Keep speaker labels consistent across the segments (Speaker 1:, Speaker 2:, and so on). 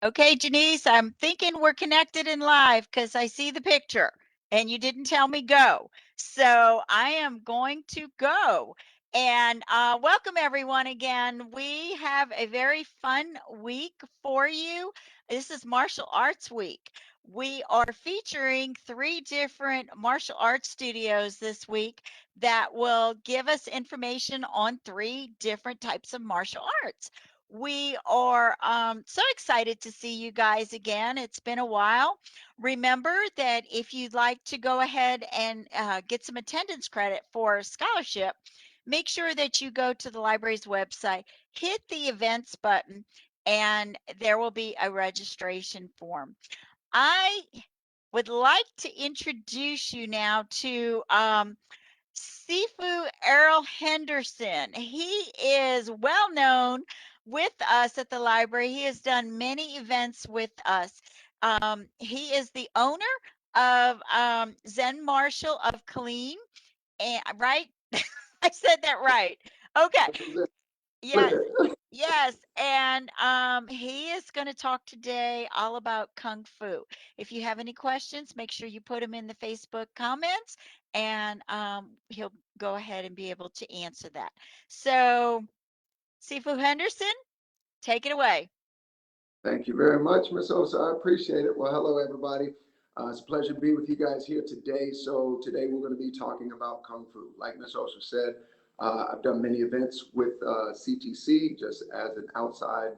Speaker 1: Okay, Janice, I'm thinking we're connected in live because I see the picture and you didn't tell me go. So I am going to go. And welcome everyone again. We have a very fun week for you. This is Martial Arts Week. We are featuring three different martial arts studios this week that will give us information on three different types of martial arts. We are so excited to see you guys again. It's been a while. Remember that if you'd like to go ahead and get some attendance credit for scholarship, make sure that you go to the library's website, hit the events button, and there will be a registration form. I would like to introduce you now to Sifu Errol Henderson. He is well known with us at the library. He has done many events with us. He is the owner of Zen Martial of Killeen, and right? I said that right. Okay. Yes. Yes, and he is going to talk today all about Kung Fu. If you have any questions, make sure you put them in the Facebook comments, and he'll go ahead and be able to answer that. So, Sifu Henderson, take it away.
Speaker 2: Thank you very much, Miss Osa. I appreciate it. Well, hello, everybody. It's a pleasure to be with you guys here today. So today we're going to be talking about Kung Fu. Like Miss Osa said, I've done many events with CTC just as an outside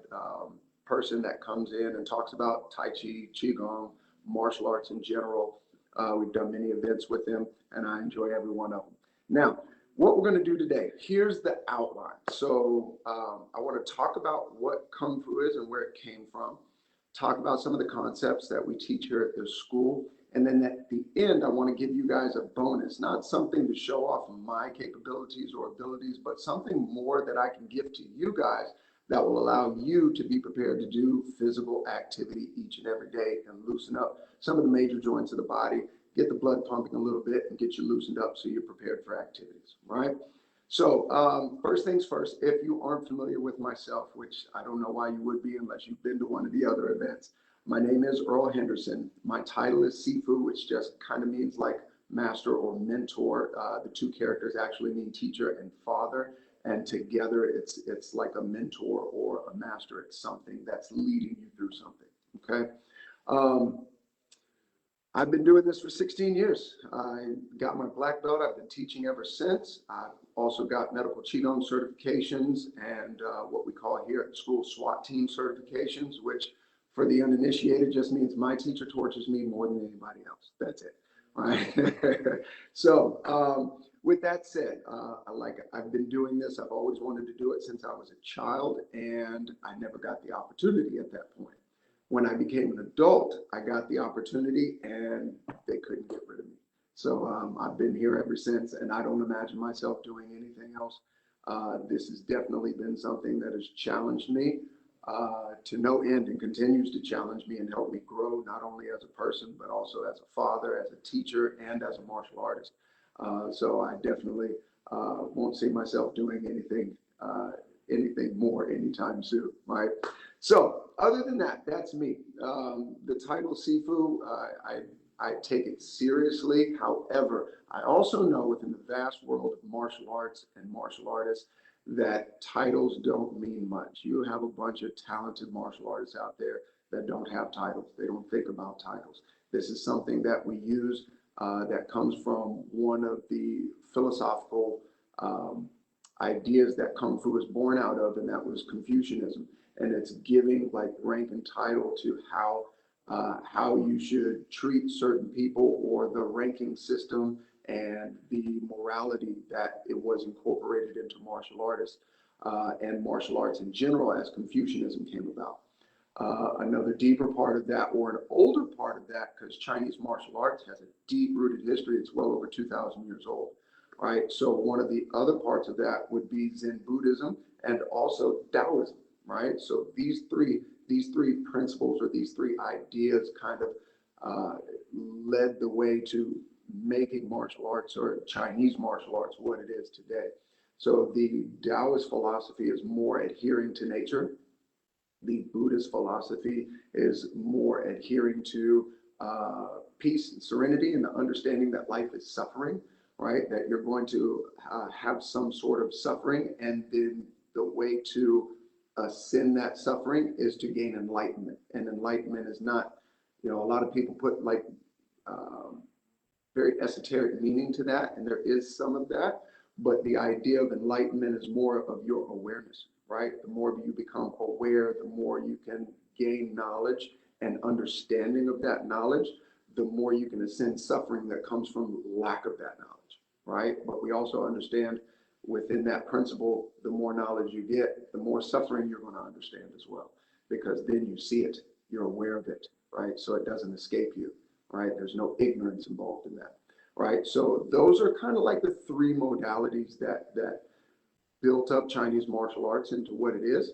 Speaker 2: person that comes in and talks about Tai Chi, Qigong, martial arts in general. We've done many events with them, and I enjoy every one of them. Now, what we're going to do today, here's the outline. So I want to talk about what Kung Fu is and where it came from, talk about some of the concepts that we teach here at this school, and then at the end, I want to give you guys a bonus, not something to show off my capabilities or abilities, but something more that I can give to you guys that will allow you to be prepared to do physical activity each and every day and loosen up some of the major joints of the body, get the blood pumping a little bit, and get you loosened up so you're prepared for activities, right? So first things first, if you aren't familiar with myself, which I don't know why you would be unless you've been to one of the other events, my name is Errol Henderson. My title is Sifu, which just kind of means like master or mentor. The two characters actually mean teacher and father, and together it's like a mentor or a master. It's something that's leading you through something, okay? I've been doing this for 16 years. I got my black belt. I've been teaching ever since. I've also got medical Qigong certifications and what we call here at the school SWAT team certifications, which for the uninitiated just means my teacher tortures me more than anybody else. That's it. All right. So with that said, I've been doing this. I've always wanted to do it since I was a child, and I never got the opportunity at that point. When I became an adult, I got the opportunity and they couldn't get rid of me. So I've been here ever since, and I don't imagine myself doing anything else. This has definitely been something that has challenged me to no end and continues to challenge me and help me grow, not only as a person, but also as a father, as a teacher, and as a martial artist. So I definitely won't see myself doing anything more anytime soon, right? So other than that, that's me. The title Sifu, I take it seriously. However, I also know within the vast world of martial arts and martial artists that titles don't mean much. You have a bunch of talented martial artists out there that don't have titles. They don't think about titles. This is something that we use that comes from one of the philosophical ideas that Kung Fu was born out of, and that was Confucianism. And it's giving like rank and title to how you should treat certain people, or the ranking system and the morality that it was incorporated into martial artists and martial arts in general as Confucianism came about. Another deeper part of that, or an older part of that, because Chinese martial arts has a deep-rooted history. It's well over 2,000 years old, right? So one of the other parts of that would be Zen Buddhism and also Taoism, right? So these three principles, or these three ideas, kind of led the way to making martial arts, or Chinese martial arts, what it is today. So the Taoist philosophy is more adhering to nature, The Buddhist philosophy is more adhering to peace and serenity and the understanding that life is suffering, right? That you're going to have some sort of suffering, and then the way to ascend that suffering is to gain enlightenment. And enlightenment is not, a lot of people put like very esoteric meaning to that, and there is some of that, but the idea of enlightenment is more of your awareness, right? The more you become aware, the more you can gain knowledge and understanding of that knowledge, the more you can ascend suffering that comes from lack of that knowledge, right? But we also understand within that principle, the more knowledge you get, the more suffering you're going to understand as well, because then you see it, you're aware of it, right? So it doesn't escape you, right? There's no ignorance involved in that, right? So those are kind of like the three modalities that built up Chinese martial arts into what it is.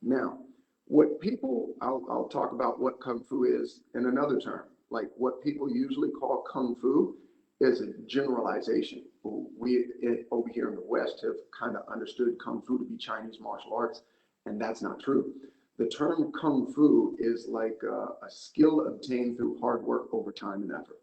Speaker 2: Now, what people, I'll talk about what Kung Fu is in another term. Like what people usually call Kung Fu is a generalization. We over here in the West have kind of understood Kung Fu to be Chinese martial arts, and that's not true. The term Kung Fu is like a skill obtained through hard work over time and effort,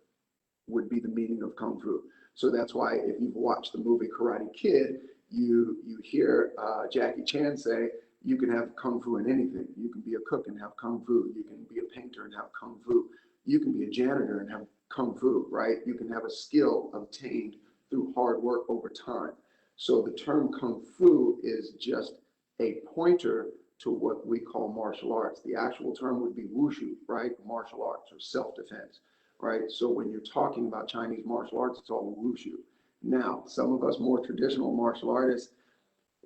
Speaker 2: would be the meaning of Kung Fu. So that's why if you've watched the movie Karate Kid, you hear Jackie Chan say, you can have Kung Fu in anything. You can be a cook and have Kung Fu. You can be a painter and have Kung Fu. You can be a janitor and have Kung Fu, right? You can have a skill obtained through hard work over time. So the term Kung Fu is just a pointer to what we call martial arts. The actual term would be wushu, right? Martial arts or self-defense, right? So when you're talking about Chinese martial arts, it's all wushu. Now, some of us more traditional martial artists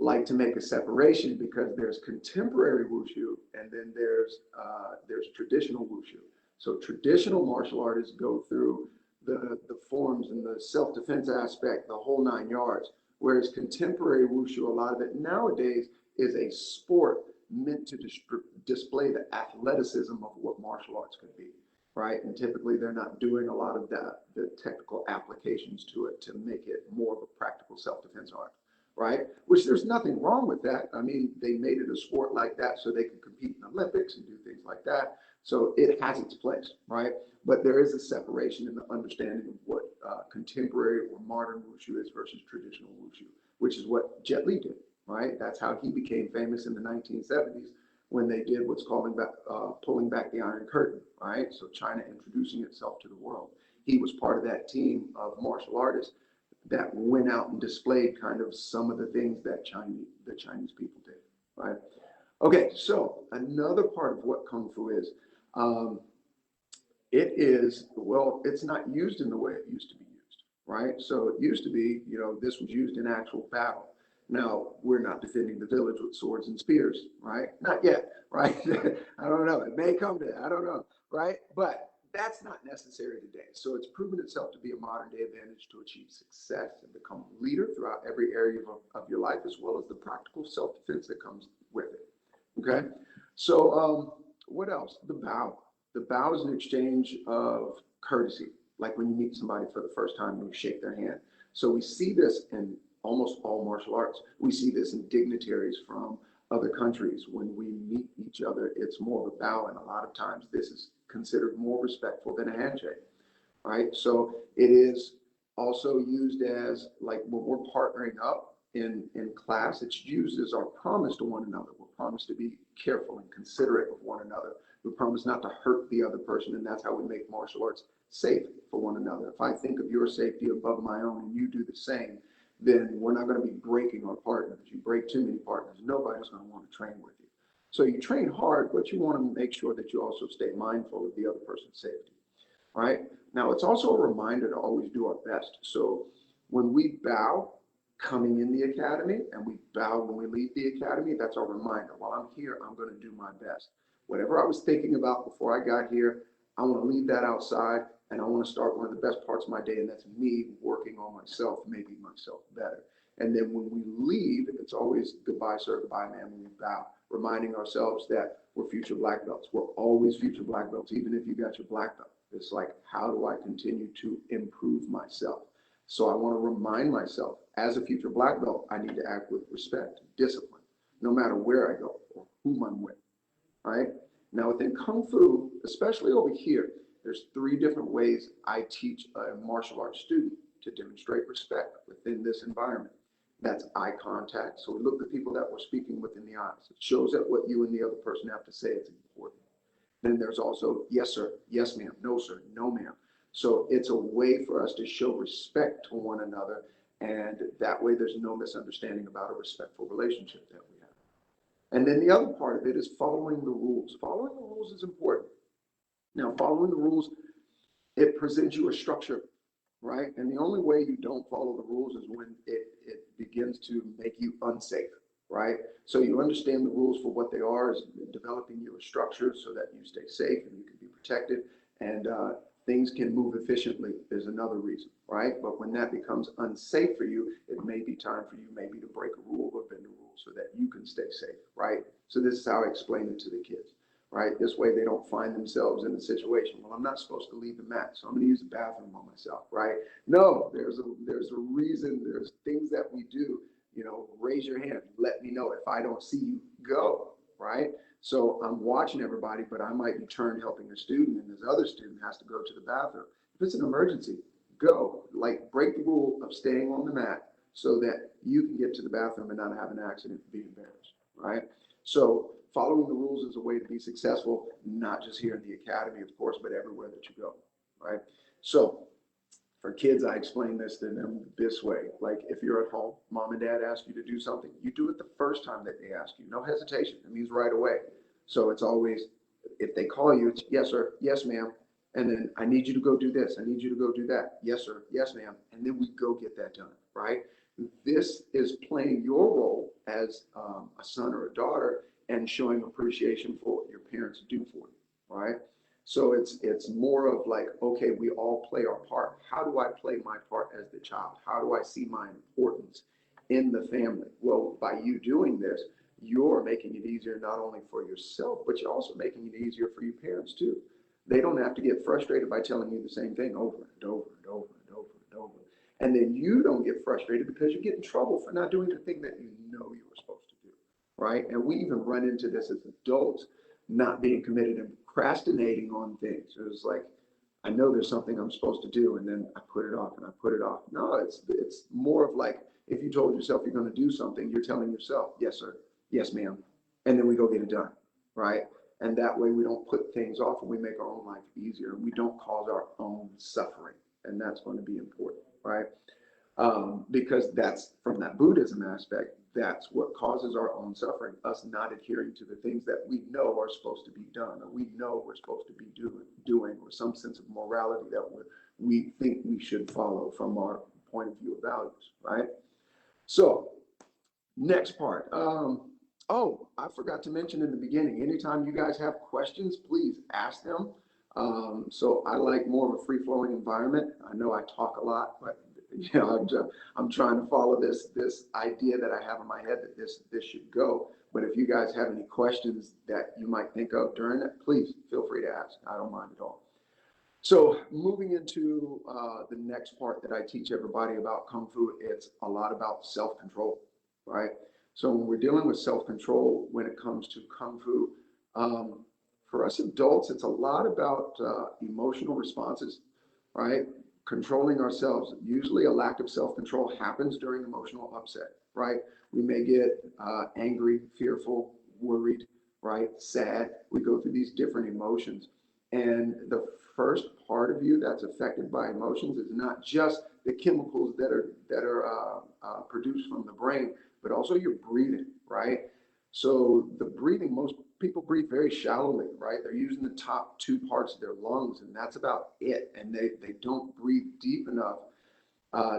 Speaker 2: like to make a separation because there's contemporary wushu and then there's traditional wushu. So traditional martial artists go through the forms and the self-defense aspect, the whole 9 yards, whereas contemporary wushu, a lot of it nowadays is a sport meant to display the athleticism of what martial arts could be, right? And typically they're not doing a lot of that, the technical applications to it to make it more of a practical self-defense art, right? Which there's nothing wrong with that. I mean, they made it a sport like that so they could compete in the Olympics and do things like that. So it has its place, right? But there is a separation in the understanding of what contemporary or modern wushu is versus traditional wushu, which is what Jet Li did, right? That's how he became famous in the 1970s when they did what's called pulling back the Iron Curtain, right? So China introducing itself to the world. He was part of that team of martial artists that went out and displayed kind of some of the things that the Chinese people did, right? Okay, so another part of what Kung Fu is, it's not used in the way it used to be used, right? So it used to be, this was used in actual battle. Now, we're not defending the village with swords and spears, right? Not yet, right? I don't know. It may come to that. I don't know, right? But that's not necessary today. So it's proven itself to be a modern day advantage to achieve success and become a leader throughout every area of your life, as well as the practical self-defense that comes with it, okay? So what else? The bow. The bow is an exchange of courtesy, like when you meet somebody for the first time and you shake their hand. So we see this in almost all martial arts. We see this in dignitaries from other countries. When we meet each other, it's more of a bow, and a lot of times this is considered more respectful than a handshake, right? So it is also used as, like, when we're partnering up in class, it's used as our promise to one another. We're promised to be careful and considerate of one another. We promise not to hurt the other person, and that's how we make martial arts safe for one another. If I think of your safety above my own and you do the same, then we're not going to be breaking our partners. You break too many partners, nobody's going to want to train with you. So you train hard, but you want to make sure that you also stay mindful of the other person's safety. All right. Now, it's also a reminder to always do our best. So when we bow coming in the academy and we bow when we leave the academy, that's our reminder. While I'm here, I'm going to do my best. Whatever I was thinking about before I got here, I want to leave that outside, and I want to start one of the best parts of my day, and that's me working on myself, making myself better. And then when we leave, it's always goodbye, sir, goodbye, man, when we bow, reminding ourselves that we're future black belts. We're always future black belts, even if you got your black belt. It's like, how do I continue to improve myself? So I want to remind myself, as a future black belt, I need to act with respect, discipline, no matter where I go or whom I'm with. right? Now within Kung Fu, especially over here, there's 3 different ways I teach a martial arts student to demonstrate respect within this environment. That's eye contact. So we look at people that we're speaking with in the eyes. It shows that what you and the other person have to say is important. Then there's also yes, sir, yes, ma'am, no, sir, no, ma'am. So it's a way for us to show respect to one another. And that way there's no misunderstanding about a respectful relationship that we have. And then the other part of it is following the rules. Following the rules is important. Now, following the rules, it presents you a structure, right? And the only way you don't follow the rules is when it begins to make you unsafe, right? So you understand the rules for what they are, is developing you a structure so that you stay safe and you can be protected, and things can move efficiently is another reason, right? But when that becomes unsafe for you, it may be time for you maybe to break a rule or bend a rule so that you can stay safe, right? So this is how I explain it to the kids, right? This way they don't find themselves in a situation, well, I'm not supposed to leave the mat, so I'm going to use the bathroom on myself, right? No, there's a reason, there's things that we do, you know, raise your hand, let me know if I don't see you, go, right? So I'm watching everybody, but I might be turned helping a student and this other student has to go to the bathroom. If it's an emergency, go, like break the rule of staying on the mat so that you can get to the bathroom and not have an accident and be embarrassed, right? So following the rules is a way to be successful, not just here in the academy, of course, but everywhere that you go, right? So for kids, I explain this to them this way. Like if you're at home, mom and dad ask you to do something, you do it the first time that they ask you. No hesitation. It means right away. So it's always, if they call you, it's yes, sir, yes, ma'am. And then I need you to go do this. I need you to go do that. Yes, sir, yes, ma'am. And then we go get that done, right? This is playing your role as a son or a daughter and showing appreciation for what your parents do for you, right? So it's more of like, okay, we all play our part. How do I play my part as the child? How do I see my importance in the family? Well, by you doing this, you're making it easier not only for yourself, but you're also making it easier for your parents too. They don't have to get frustrated by telling you the same thing over and over and over and over and over. And then you don't get frustrated because you get in trouble for not doing the thing that you know you were supposed to do, right? And we even run into this as adults, not being committed and procrastinating on things. It was like, I know there's something I'm supposed to do, and then I put it off and I put it off. No, it's more of like, if you told yourself you're going to do something, you're telling yourself, yes, sir, yes, ma'am, and then we go get it done, right? And that way we don't put things off and we make our own life easier. We don't cause our own suffering, and that's going to be important, right? Because that's from that Buddhism aspect, that's what causes our own suffering, us not adhering to the things that we know are supposed to be done, or we know we're supposed to be doing, or some sense of morality that we think we should follow from our point of view of values, right? So next part. Oh, I forgot to mention in the beginning, anytime you guys have questions, please ask them. So I like more of a free-flowing environment. I know I talk a lot, but you know, I'm trying to follow this idea that I have in my head that this should go. But if you guys have any questions that you might think of during it, please feel free to ask. I don't mind at all. So moving into the next part that I teach everybody about Kung Fu, it's a lot about self-control, right? So when we're dealing with self-control when it comes to Kung Fu, for us adults, it's a lot about emotional responses, right? Controlling ourselves. Usually a lack of self-control happens during emotional upset, right? We may get angry, fearful, worried, right? Sad. We go through these different emotions. And the first part of you that's affected by emotions is not just the chemicals that are produced from the brain, but also your breathing, right? So the breathing, most people breathe very shallowly, right? They're using the top 2 parts of their lungs, and that's about it. And they don't breathe deep enough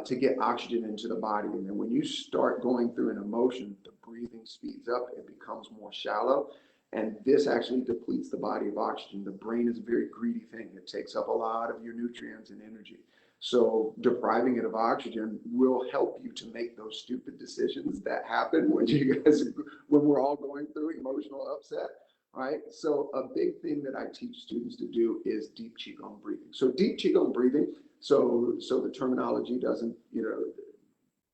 Speaker 2: to get oxygen into the body. And then when you start going through an emotion, the breathing speeds up, it becomes more shallow. And this actually depletes the body of oxygen. The brain is a very greedy thing. It takes up a lot of your nutrients and energy. So depriving it of oxygen will help you to make those stupid decisions that happen when we're all going through emotional upset, right? So a big thing that I teach students to do is deep Qigong breathing. So deep Qigong breathing, so the terminology doesn't, you know,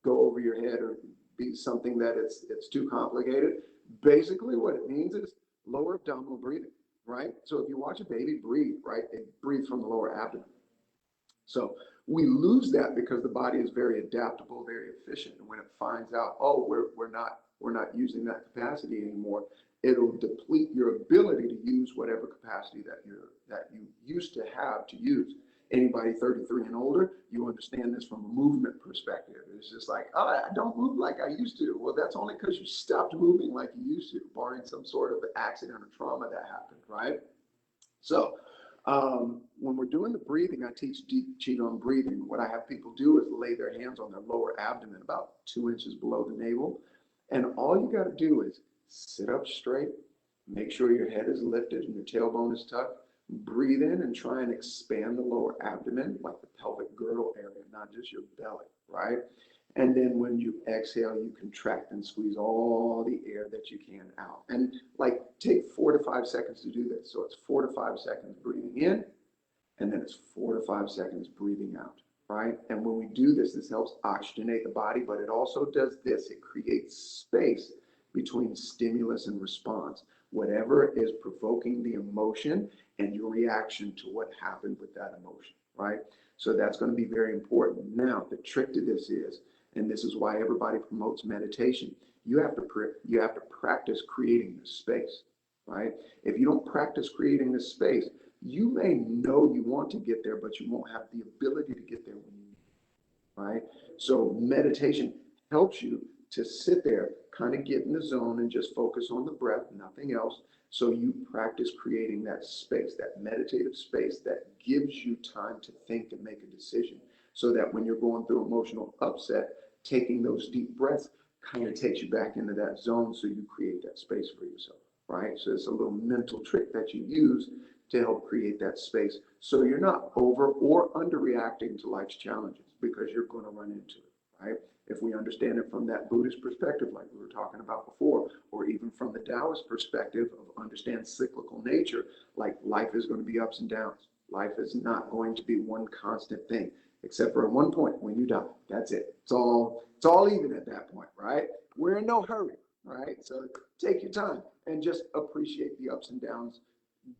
Speaker 2: go over your head or be something that it's too complicated. Basically what it means is lower abdominal breathing, right? So if you watch a baby breathe, right, they breathe from the lower abdomen. So we lose that because the body is very adaptable, very efficient. And when it finds out, oh, we're not using that capacity anymore, it'll deplete your ability to use whatever capacity that you used to have to use. Anybody 33 and older, you understand this from a movement perspective. It's just like, oh, I don't move like I used to. Well, that's only because you stopped moving like you used to, barring some sort of accident or trauma that happened, right? So when we're doing the breathing, I teach deep Qigong breathing. What I have people do is lay their hands on their lower abdomen, about 2 inches below the navel. And all you got to do is sit up straight, make sure your head is lifted and your tailbone is tucked. Breathe in and try and expand the lower abdomen, like the pelvic girdle area, not just your belly, right? And then when you exhale, you contract and squeeze all the air that you can out. And like take 4 to 5 seconds to do this. So it's 4 to 5 seconds breathing in, and then it's 4 to 5 seconds breathing out, right? And when we do this, this helps oxygenate the body, but it also does this. It creates space between stimulus and response. Whatever is provoking the emotion and your reaction to what happened with that emotion, right? So that's going to be very important. Now, the trick to this is, and this is why everybody promotes meditation, you have to practice creating this space, right? If you don't practice creating this space, you may know you want to get there, but you won't have the ability to get there when you need, right? So meditation helps you to sit there, kind of get in the zone and just focus on the breath, nothing else. So you practice creating that space, that meditative space that gives you time to think and make a decision, so that when you're going through emotional upset, taking those deep breaths kind of takes you back into that zone, so you create that space for yourself, right? So it's a little mental trick that you use to help create that space, so you're not over or underreacting to life's challenges, because you're going to run into it, right? If we understand it from that Buddhist perspective, like we were talking about before, or even from the Taoist perspective of understand cyclical nature, like life is going to be ups and downs. Life is not going to be one constant thing, except for at one point when you die. That's it. It's all even at that point, right? We're in no hurry, right? So take your time and just appreciate the ups and downs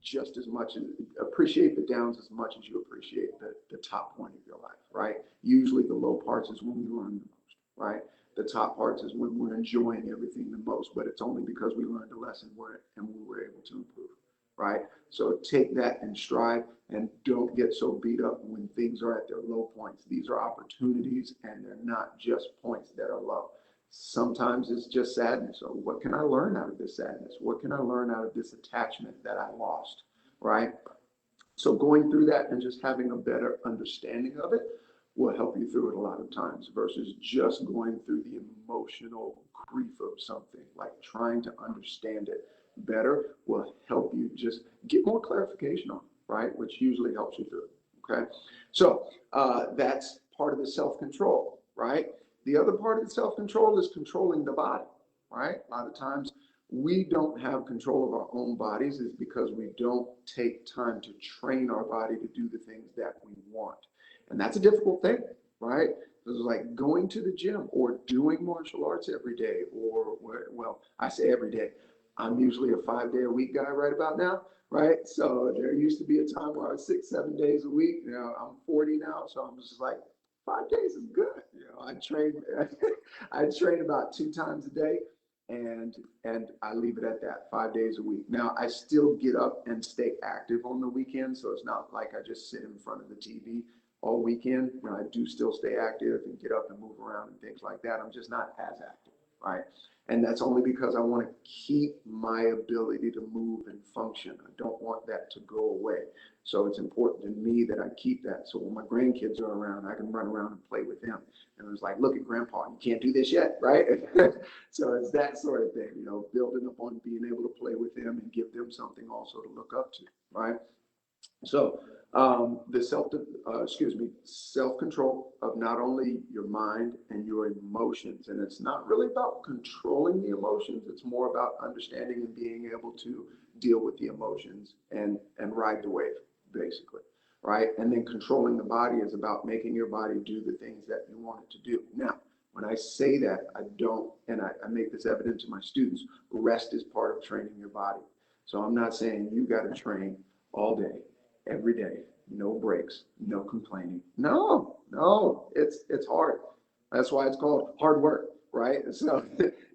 Speaker 2: just as much, as appreciate the downs as much as you appreciate the top point of your life, right? Usually the low parts is when we learn the most, right? The top parts is when we're enjoying everything the most, but it's only because we learned a lesson and we were able to improve, right? So take that in stride and don't get so beat up when things are at their low points. These are opportunities, and they're not just points that are low. Sometimes it's just sadness. So what can I learn out of this sadness? What can I learn out of this attachment that I lost, right? So going through that and just having a better understanding of it will help you through it a lot of times, versus just going through the emotional grief of something. Like trying to understand it better will help you just get more clarification on it, right? Which usually helps you through it, okay? So that's part of the self-control, right? The other part of the self-control is controlling the body, right? A lot of times we don't have control of our own bodies is because we don't take time to train our body to do the things that we want. And that's a difficult thing, right? It's like going to the gym or doing martial arts every day, or, well, I say every day. I'm usually a 5-day-a-week guy right about now, right? So there used to be a time where I was 6, 7 days a week. You know, I'm 40 now, so I'm just like, 5 days is good. You know, I train about 2 times a day, and I leave it at that, 5 days a week. Now I still get up and stay active on the weekend, so it's not like I just sit in front of the TV all weekend. You know, I do still stay active and get up and move around and things like that. I'm just not as active, right? And that's only because I want to keep my ability to move and function. I don't want that to go away. So it's important to me that I keep that. So when my grandkids are around, I can run around and play with them. And it's like, look at grandpa, you can't do this yet, right? So it's that sort of thing, you know, building up on being able to play with them and give them something also to look up to, right? So the self-control of not only your mind and your emotions. And it's not really about controlling the emotions. It's more about understanding and being able to deal with the emotions and ride the wave, basically, right? And then controlling the body is about making your body do the things that you want it to do. Now, when I say that, I don't, and I make this evident to my students, rest is part of training your body. So I'm not saying you got to train all day, every day, no breaks, no complaining. No, it's hard. That's why it's called hard work, right? So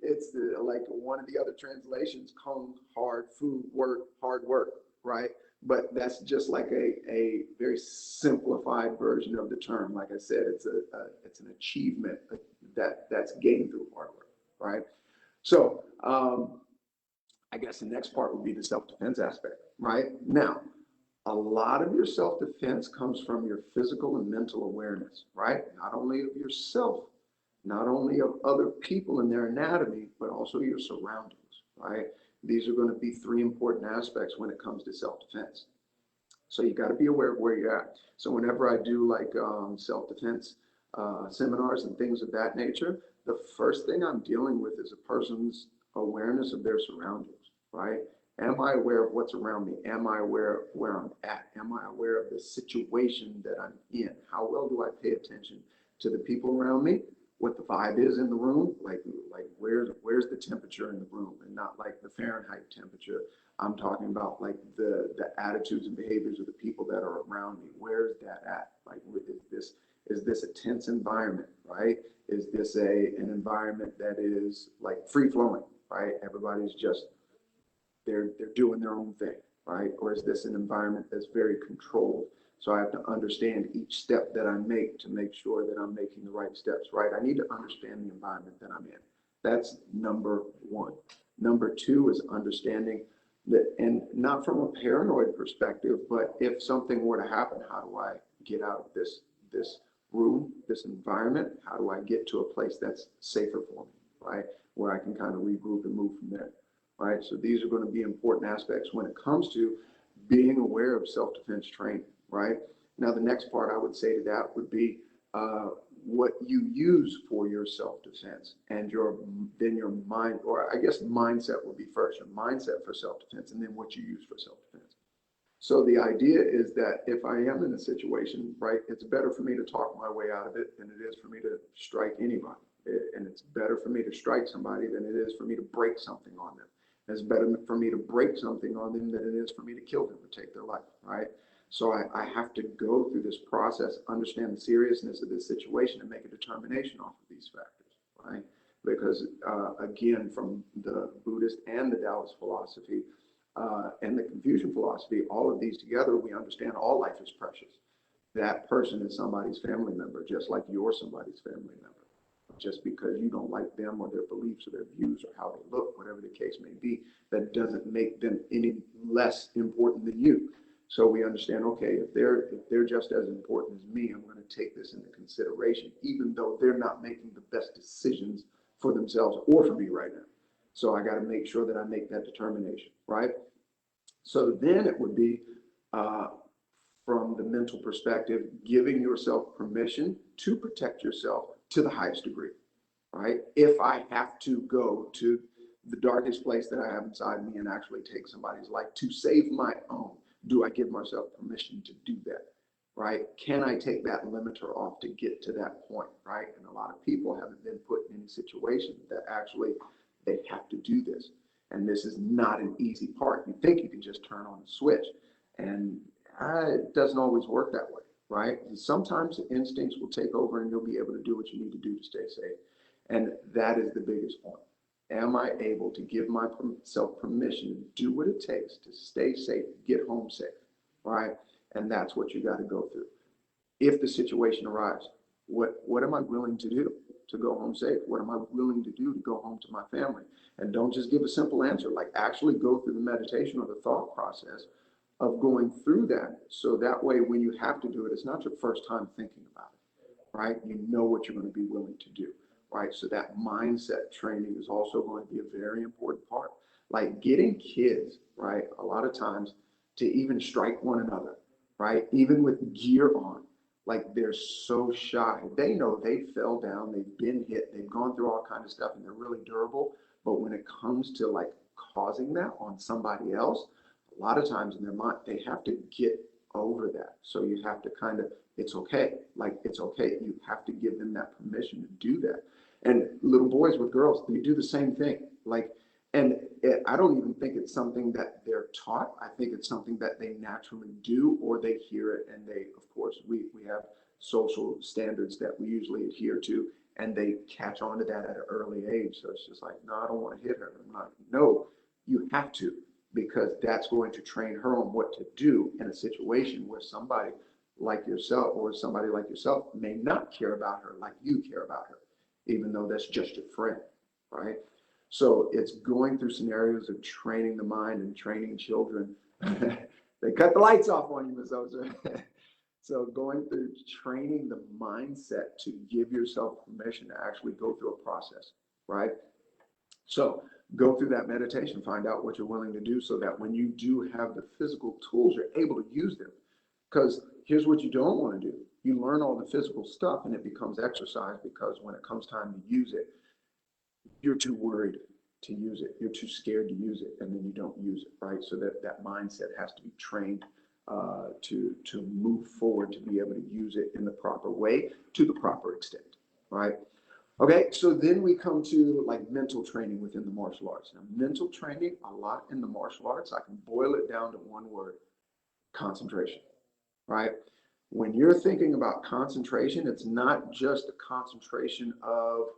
Speaker 2: it's like one of the other translations, kung, hard, food, work, hard work, right? But that's just like a very simplified version of the term. Like I said, it's an achievement that's gained through hard work, right? So I guess the next part would be the self-defense aspect, right? Now, a lot of your self-defense comes from your physical and mental awareness, right? Not only of yourself, not only of other people and their anatomy, but also your surroundings, right? These are going to be three important aspects when it comes to self-defense. So you got to be aware of where you're at. So whenever I do like self-defense seminars and things of that nature, the first thing I'm dealing with is a person's awareness of their surroundings, right? Am I aware of what's around me? Am I aware of where I'm at? Am I aware of the situation that I'm in? How well do I pay attention to the people around me? What the vibe is in the room? Like where's the temperature in the room, and not like the Fahrenheit temperature. I'm talking about like the attitudes and behaviors of the people that are around me. Where's that at? Like, is this a tense environment, right? Is this an environment that is like free flowing, right? Everybody's just they're doing their own thing, right? Or is this an environment that's very controlled? So I have to understand each step that I make to make sure that I'm making the right steps, right? I need to understand the environment that I'm in. That's number one. Number two is understanding that, and not from a paranoid perspective, but if something were to happen, how do I get out of this room, this environment? How do I get to a place that's safer for me, right? Where I can kind of regroup and move from there, right? So these are going to be important aspects when it comes to being aware of self-defense training, right? Now, the next part I would say to that would be what you use for your self-defense, and your mind, or I guess mindset would be first, your mindset for self-defense, and then what you use for self-defense. So the idea is that if I am in a situation, right, it's better for me to talk my way out of it than it is for me to strike anybody. And it's better for me to strike somebody than it is for me to break something on them. It's better for me to break something on them than it is for me to kill them or take their life, right? So I have to go through this process, understand the seriousness of this situation, and make a determination off of these factors, right? Because again, from the Buddhist and the Taoist philosophy and the Confucian philosophy, all of these together, we understand all life is precious. That person is somebody's family member, just like you're somebody's family member. Just because you don't like them or their beliefs or their views or how they look, whatever the case may be, that doesn't make them any less important than you. So we understand, okay, if they're just as important as me, I'm going to take this into consideration, even though they're not making the best decisions for themselves or for me right now. So I got to make sure that I make that determination, right? So then it would be from the mental perspective, giving yourself permission to protect yourself to the highest degree, right? If I have to go to the darkest place that I have inside me and actually take somebody's life to save my own, do I give myself permission to do that, right? Can I take that limiter off to get to that point, right? And a lot of people haven't been put in any situation that actually they have to do this. And this is not an easy part. You think you can just turn on the switch, and it doesn't always work that way, right? Sometimes the instincts will take over and you'll be able to do what you need to do to stay safe. And that is the biggest point. Am I able to give myself permission to do what it takes to stay safe, get home safe, right? And that's what you got to go through. If the situation arrives, what am I willing to do to go home safe? What am I willing to do to go home to my family? And don't just give a simple answer, like actually go through the meditation or the thought process of going through that. So that way, when you have to do it, it's not your first time thinking about it, right? You know what you're going to be willing to do, right? So that mindset training is also going to be a very important part. Like getting kids, right? A lot of times to even strike one another, right? Even with gear on, like they're so shy. They know they fell down, they've been hit, they've gone through all kinds of stuff, and they're really durable. But when it comes to like causing that on somebody else, a lot of times in their mind, they have to get over that. So you have to kind of, it's okay. Like, it's okay. You have to give them that permission to do that. And little boys with girls, they do the same thing. Like, and I don't even think it's something that they're taught. I think it's something that they naturally do, or they hear it, and they, of course, we have social standards that we usually adhere to, and they catch on to that at an early age. So it's just like, no, I don't want to hit her. I'm not, no, you have to, because that's going to train her on what to do in a situation where somebody like yourself may not care about her like you care about her, even though that's just your friend, right? So it's going through scenarios of training the mind and training children. They cut the lights off on you, Ms. Ozer. So going through training the mindset to give yourself permission to actually go through a process, right? So go through that meditation, find out what you're willing to do so that when you do have the physical tools, you're able to use them. Because here's what you don't want to do. You learn all the physical stuff and it becomes exercise, because when it comes time to use it, you're too worried to use it. You're too scared to use it, and then you don't use it, right? So that mindset has to be trained to move forward, to be able to use it in the proper way, to the proper extent, right? Okay, so then we come to like mental training within the martial arts. Now, mental training, a lot in the martial arts, I can boil it down to one word: concentration, right? When you're thinking about concentration, it's not just the concentration of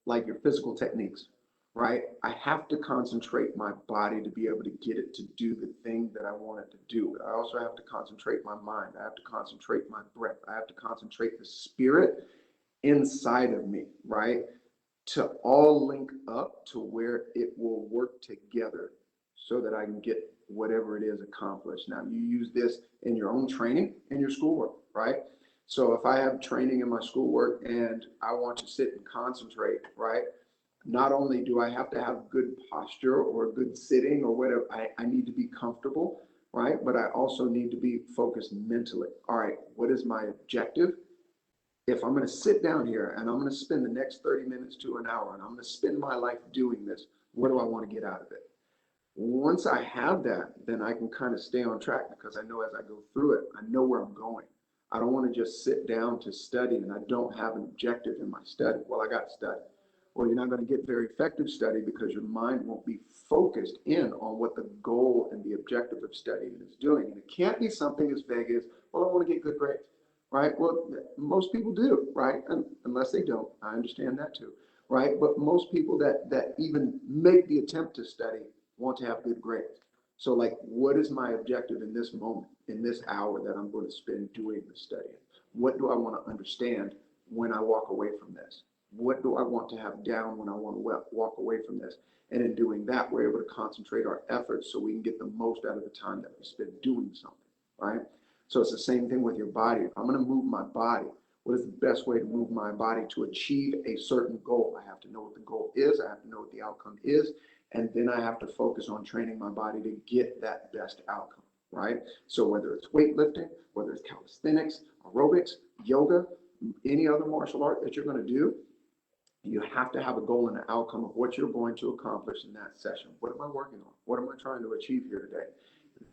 Speaker 2: like your physical techniques, right? I have to concentrate my body to be able to get it to do the thing that I want it to do. I also have to concentrate my mind. I have to concentrate my breath. I have to concentrate the spirit inside of me, right? To all link up to where it will work together so that I can get whatever it is accomplished. Now, you use this in your own training and your schoolwork, right? So if I have training in my schoolwork and I want to sit and concentrate, right? Not only do I have to have good posture or good sitting or whatever, I need to be comfortable, right? But I also need to be focused mentally. All right, what is my objective? If I'm going to sit down here and I'm going to spend the next 30 minutes to an hour and I'm going to spend my life doing this, what do I want to get out of it? Once I have that, then I can kind of stay on track, because I know as I go through it, I know where I'm going. I don't want to just sit down to study and I don't have an objective in my study. Well, I got to study. Well, you're not going to get very effective study because your mind won't be focused in on what the goal and the objective of studying is doing. And it can't be something as vague as, well, I want to get good grades, right? Well, most people do, right? And unless they don't, I understand that too, right? But most people that even make the attempt to study want to have good grades. So like, what is my objective in this moment, in this hour that I'm going to spend doing the studying? What do I want to understand when I walk away from this? What do I want to have down when I want to walk away from this? And in doing that, we're able to concentrate our efforts so we can get the most out of the time that we spend doing something, right? So it's the same thing with your body. If I'm going to move my body, what is the best way to move my body to achieve a certain goal? I have to know what the goal is. I have to know what the outcome is. And then I have to focus on training my body to get that best outcome, right? So whether it's weightlifting, whether it's calisthenics, aerobics, yoga, any other martial art that you're going to do, you have to have a goal and an outcome of what you're going to accomplish in that session. What am I working on? What am I trying to achieve here today?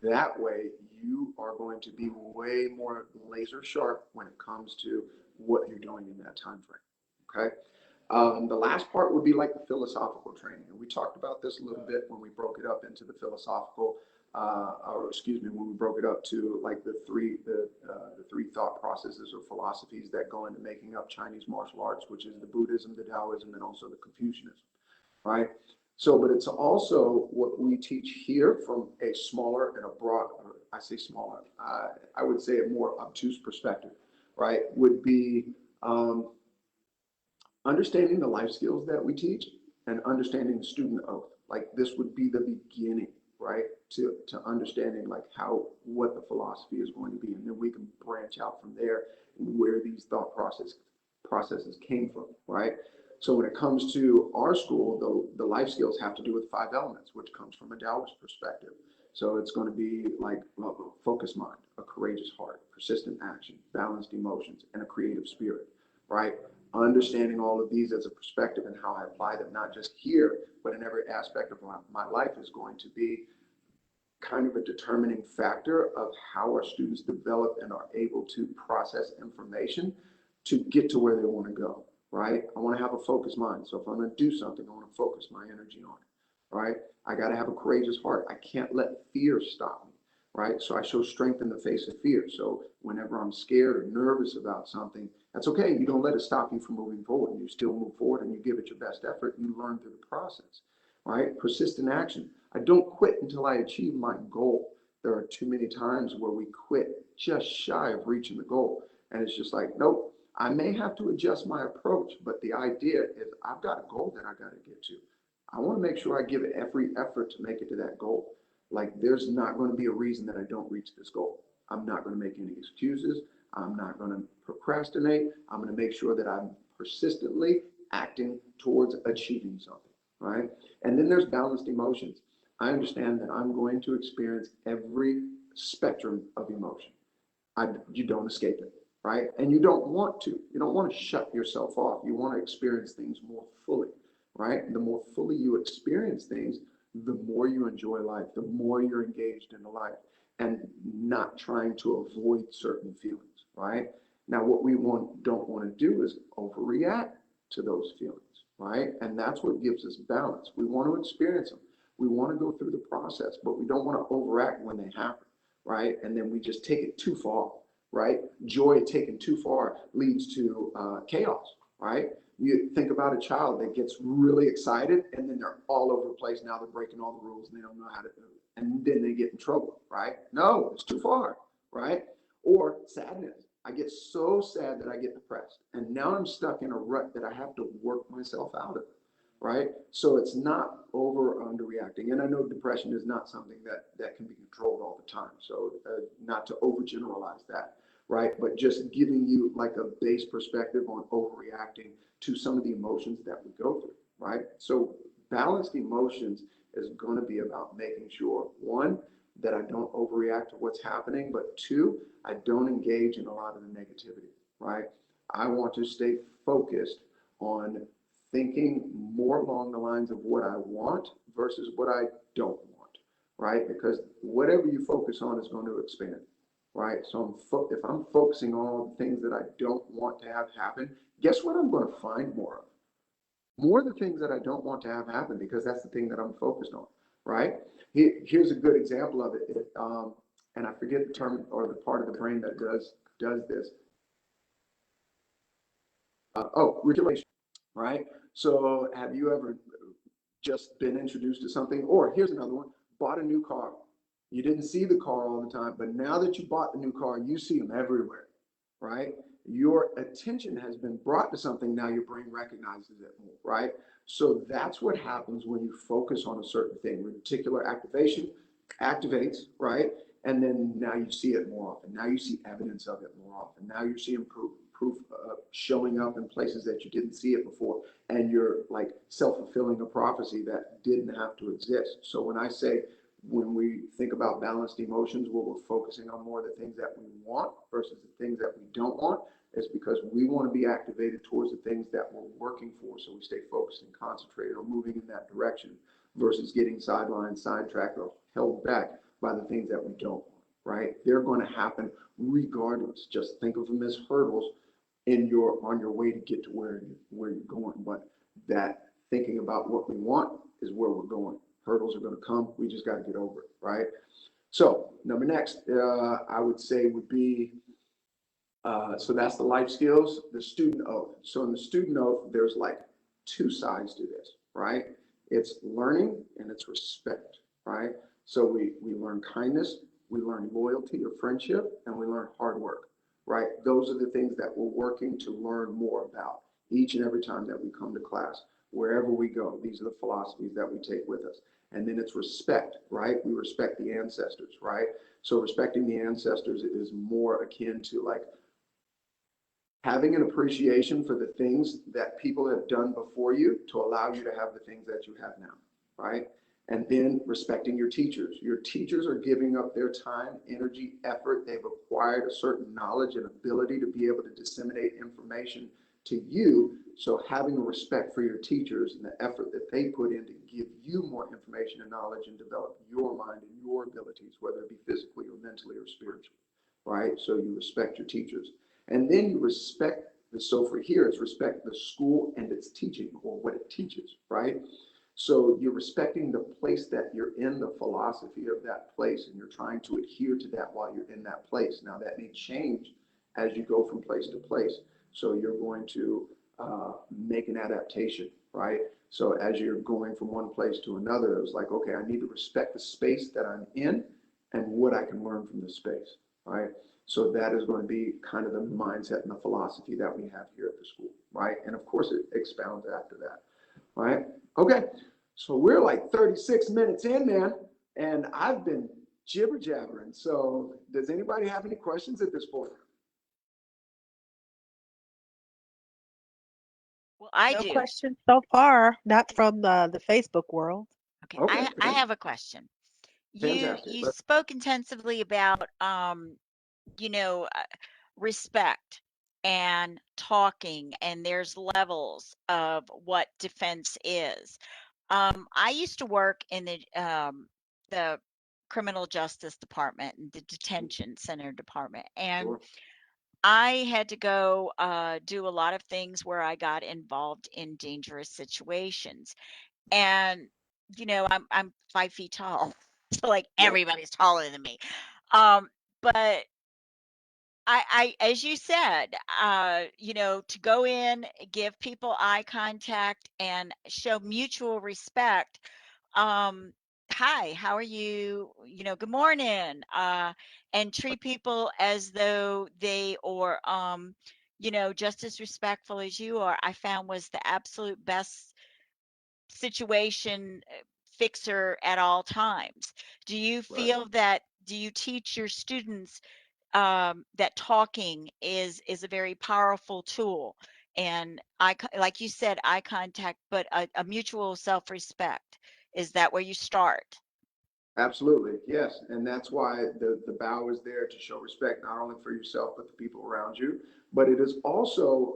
Speaker 2: That way, you are going to be way more laser sharp when it comes to what you're doing in that time frame, okay? The last part would be like the philosophical training. And we talked about this a little bit when we broke it up into the philosophical, when we broke it up to like the three thought processes or philosophies that go into making up Chinese martial arts, which is the Buddhism, the Taoism, and also the Confucianism, right? So, but it's also what we teach here from a smaller and a broad, or I say smaller, I would say a more obtuse perspective, right? Would be understanding the life skills that we teach and understanding the student oath. Like this would be the beginning, right? To understanding like what the philosophy is going to be. And then we can branch out from there and where these thought processes came from, right? So when it comes to our school, the life skills have to do with 5 elements, which comes from a Taoist perspective. So it's going to be like focused mind, a courageous heart, persistent action, balanced emotions, and a creative spirit, right? Understanding all of these as a perspective and how I apply them, not just here, but in every aspect of my life, is going to be kind of a determining factor of how our students develop and are able to process information to get to where they want to go, right? I want to have a focused mind. So if I'm going to do something, I want to focus my energy on it, right? I got to have a courageous heart. I can't let fear stop me, right? So I show strength in the face of fear. So whenever I'm scared or nervous about something, that's okay. You don't let it stop you from moving forward. You still move forward and you give it your best effort. You learn through the process, right? Persistent action. I don't quit until I achieve my goal. There are too many times where we quit just shy of reaching the goal. And it's just like, nope, I may have to adjust my approach, but the idea is I've got a goal that I got to get to. I want to make sure I give it every effort to make it to that goal. Like there's not going to be a reason that I don't reach this goal. I'm not going to make any excuses. I'm not going to procrastinate. I'm going to make sure that I'm persistently acting towards achieving something, right? And then there's balanced emotions. I understand that I'm going to experience every spectrum of emotion. You don't escape it, right? And you don't want to. You don't want to shut yourself off. You want to experience things more fully, right? And the more fully you experience things, the more you enjoy life, the more you're engaged in the life and not trying to avoid certain feelings, right? Now, what we don't want to do is overreact to those feelings, right? And that's what gives us balance. We want to experience them. We want to go through the process, but we don't want to overact when they happen, right? And then we just take it too far, right? Joy taken too far leads to chaos, right? You think about a child that gets really excited and then they're all over the place. Now they're breaking all the rules and they don't know how to do it. And then they get in trouble, right? No, it's too far, right? Or sadness. I get so sad that I get depressed. And now I'm stuck in a rut that I have to work myself out of, right? So it's not over or underreacting. And I know depression is not something that can be controlled all the time. So not to overgeneralize that, right? But just giving you like a base perspective on overreacting to some of the emotions that we go through, right? So balanced emotions is going to be about making sure, one, that I don't overreact to what's happening, but two, I don't engage in a lot of the negativity, right? I want to stay focused on thinking more along the lines of what I want versus what I don't want, right? Because whatever you focus on is going to expand, right? So if I'm focusing on all the things that I don't want to have happen, guess what I'm going to find more of? More of the things that I don't want to have happen because that's the thing that I'm focused on, right? Here's a good example of it. And I forget the term or the part of the brain that does this. Regulation, right? So have you ever just been introduced to something? Or here's another one, bought a new car. You didn't see the car all the time, but now that you bought the new car, you see them everywhere, right? Your attention has been brought to something, now your brain recognizes it more, right? So that's what happens when you focus on a certain thing. Reticular activation activates, right? And then now you see it more often. Now you see evidence of it more often. Now you're seeing proof showing up in places that you didn't see it before. And you're like self-fulfilling a prophecy that didn't have to exist. So when I say, when we think about balanced emotions, where we're focusing on more of the things that we want versus the things that we don't want, is because we want to be activated towards the things that we're working for. So we stay focused and concentrated on moving in that direction versus getting sidelined, sidetracked, or held back by the things that we don't want, right? They're going to happen regardless. Just think of them as hurdles on your way to get to where you're going. But that thinking about what we want is where we're going. Hurdles are going to come. We just got to get over it, right? So number next, I would say would be, so that's the life skills, the student oath. So in the student oath, there's like two sides to this, right? It's learning and it's respect, right? So we learn kindness, we learn loyalty or friendship, and we learn hard work, right? Those are the things that we're working to learn more about each and every time that we come to class, wherever we go. These are the philosophies that we take with us. And then it's respect, right? We respect the ancestors, right? So respecting the ancestors is more akin to like having an appreciation for the things that people have done before you to allow you to have the things that you have now, right? And then respecting your teachers. Your teachers are giving up their time, energy, effort. They've acquired a certain knowledge and ability to be able to disseminate information to you. So having a respect for your teachers and the effort that they put in to give you more information and knowledge and develop your mind and your abilities, whether it be physically or mentally or spiritually, right? So you respect your teachers. And then you respect So for here, it's respect the school and its teaching, or what it teaches, right? So you're respecting the place that you're in, the philosophy of that place, and you're trying to adhere to that while you're in that place. Now that may change as you go from place to place. So you're going to make an adaptation, right? So as you're going from one place to another, it was like, okay, I need to respect the space that I'm in and what I can learn from the space, right? So that is going to be kind of the mindset and the philosophy that we have here at the school, right? And of course, it expounds after that, right? Okay, so we're like 36 minutes in, man, and I've been jibber jabbering. So does anybody have any questions at this point?
Speaker 1: Well, I
Speaker 3: No
Speaker 1: do.
Speaker 3: questions so far, not from the Facebook world.
Speaker 1: Okay,
Speaker 2: Okay,
Speaker 1: I have a question.
Speaker 2: fantastic.
Speaker 1: You spoke intensively about you know, respect and talking, and there's levels of what defense is. I used to work in the criminal justice department and the detention center department, and
Speaker 2: Sure.
Speaker 1: I had to go do a lot of things where I got involved in dangerous situations. And I'm 5 feet tall, so like
Speaker 2: Yep,
Speaker 1: everybody's taller than me. But as you said, to go in, give people eye contact, and show mutual respect. Um, Hi, how are you? Good morning. And treat people as though they or just as respectful as you are. I found was the absolute best situation fixer at all times. Do you
Speaker 2: right.
Speaker 1: feel that? Do you teach your students that talking is a very powerful tool, and like you said, eye contact, but a mutual self-respect, is that where you start?
Speaker 2: Absolutely, yes. And that's why the bow is there to show respect, not only for yourself, but the people around you. But it is also,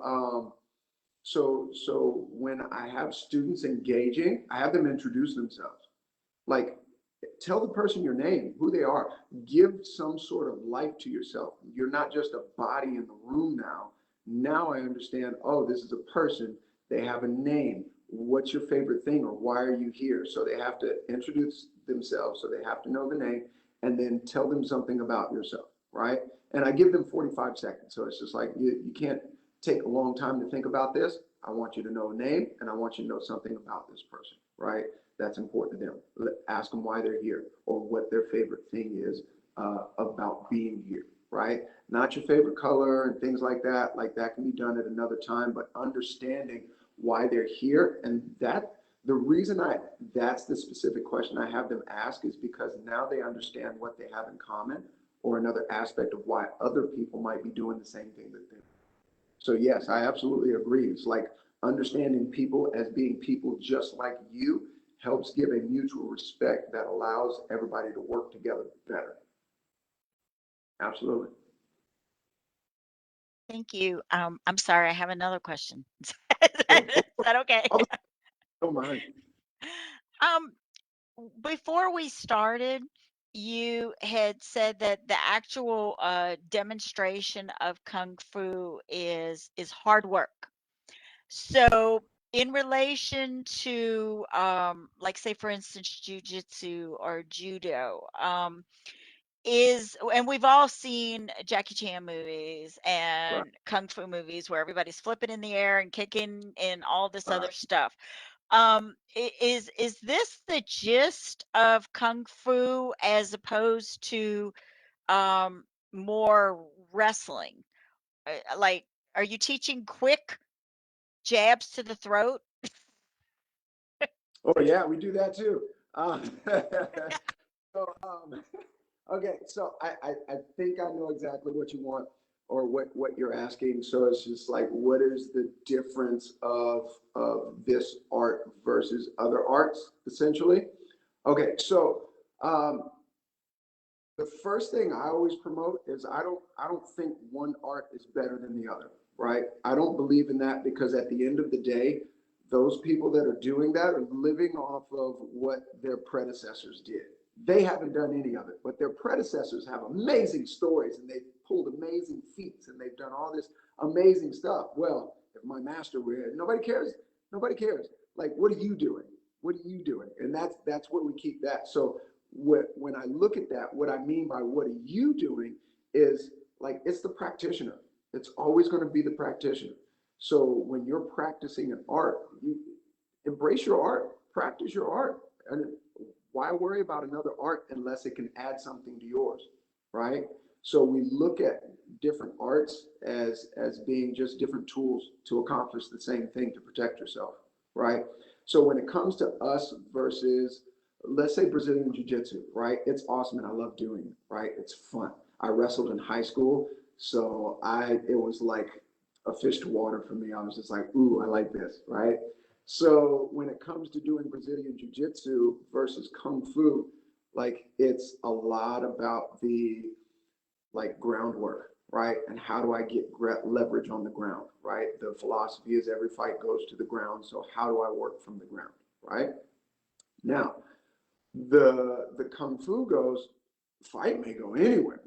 Speaker 2: so when I have students engaging, I have them introduce themselves. Like, tell the person your name, who they are, give some sort of life to yourself. You're not just a body in the room now. Now I understand, oh, this is a person. They have a name. What's your favorite thing, or why are you here? So they have to introduce themselves. So they have to know the name, and then tell them something about yourself, right? And I give them 45 seconds. So it's just like, you can't take a long time to think about this. I want you to know a name, and I want you to know something about this person, right? That's important to them. Ask them why they're here, or what their favorite thing is about being here, right? Not your favorite color and things like that. Like, that can be done at another time, but understanding why they're here. And that the reason that's the specific question I have them ask, is because now they understand what they have in common, or another aspect of why other people might be doing the same thing that they're. So yes, I absolutely agree. It's like understanding people as being people just like you helps give a mutual respect that allows everybody to work together better. Absolutely.
Speaker 1: Thank you. I'm sorry, I have another question. Is
Speaker 2: Yeah,
Speaker 1: that, is that okay?
Speaker 2: don't mind.
Speaker 1: um Before we started, you had said that the actual demonstration of kung fu is hard work. So, in relation to, like, say, for instance, jujitsu or judo, and we've all seen Jackie Chan movies
Speaker 2: Right.
Speaker 1: and kung fu movies where everybody's flipping in the air and kicking and all this
Speaker 2: Right.
Speaker 1: other stuff. Is this the gist of kung fu as opposed to um, more wrestling? Like, are you teaching quick jabs to the throat?
Speaker 2: Oh yeah, we do that too. So, okay, so I think I know exactly what you want, or what you're asking. So it's just like, what is the difference of this art versus other arts, essentially? Okay, so the first thing I always promote is I don't think one art is better than the other, right? I don't believe in that, because at the end of the day, those people that are doing that are living off of what their predecessors did. They haven't done any of it, but their predecessors have amazing stories, and they pulled amazing feats and they've done all this amazing stuff. Well, if my master were here, nobody cares. Nobody cares. Like, what are you doing? What are you doing? And that's where we keep that. So when I look at that, what I mean by what are you doing is like, it's the practitioner. It's always going to be the practitioner. So when you're practicing an art, you embrace your art, practice your art. And why worry about another art unless it can add something to yours, right? So we look at different arts as being just different tools to accomplish the same thing, to protect yourself, right? So when it comes to us versus, let's say, Brazilian Jiu-Jitsu, right? It's awesome and I love doing it, right? It's fun. I wrestled in high school, so it was like a fish to water for me. I was just like, ooh, I like this, right? So when it comes to doing Brazilian Jiu-Jitsu versus Kung Fu, like it's a lot about the like groundwork, right? And how do I get leverage on the ground, right? The philosophy is every fight goes to the ground. So how do I work from the ground, right? Now, the Kung Fu goes, fight may go anywhere.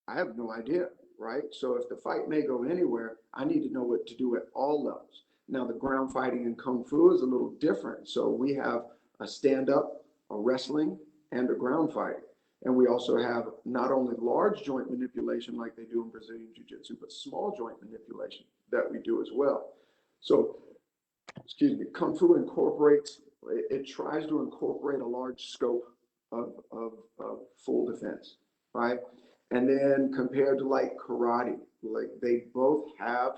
Speaker 2: I have no idea, right? So if the fight may go anywhere, I need to know what to do at all levels. Now, the ground fighting in Kung Fu is a little different. So we have a stand-up, a wrestling, and a ground fighting. And we also have not only large joint manipulation like they do in Brazilian Jiu-Jitsu, but small joint manipulation that we do as well. So, excuse me, Kung Fu incorporates, it tries to incorporate a large scope of full defense, right? And then compared to like karate, like they both have,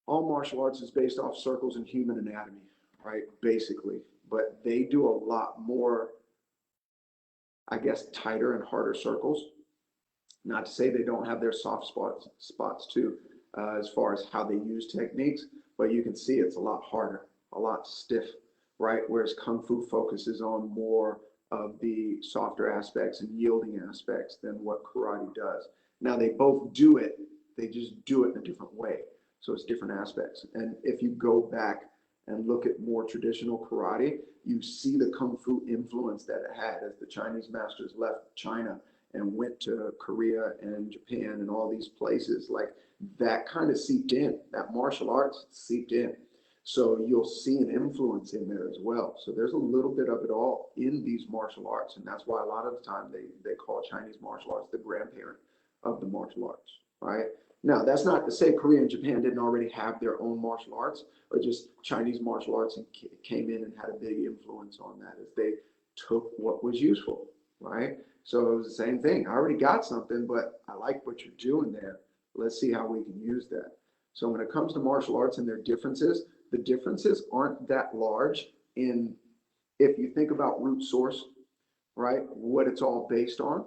Speaker 2: all martial arts is based off circles and human anatomy, right? Basically, but they do a lot more, I guess, tighter and harder circles. Not to say they don't have their soft spots too, as far as how they use techniques, but you can see it's a lot harder, a lot stiff, right? Whereas Kung Fu focuses on more of the softer aspects and yielding aspects than what karate does. Now they both do it, they just do it in a different way. So it's different aspects. And if you go back and look at more traditional karate, you see the Kung Fu influence that it had as the Chinese masters left China and went to Korea and Japan and all these places. Like that kind of seeped in, that martial arts seeped in. So you'll see an influence in there as well. So there's a little bit of it all in these martial arts. And that's why a lot of the time they call Chinese martial arts the grandparent of the martial arts, right? Now, that's not to say Korea and Japan didn't already have their own martial arts, but just Chinese martial arts came in and had a big influence on that as they took what was useful, right? So it was the same thing. I already got something, but I like what you're doing there. Let's see how we can use that. So when it comes to martial arts and their differences, the differences aren't that large in, if you think about root source, right, what it's all based on.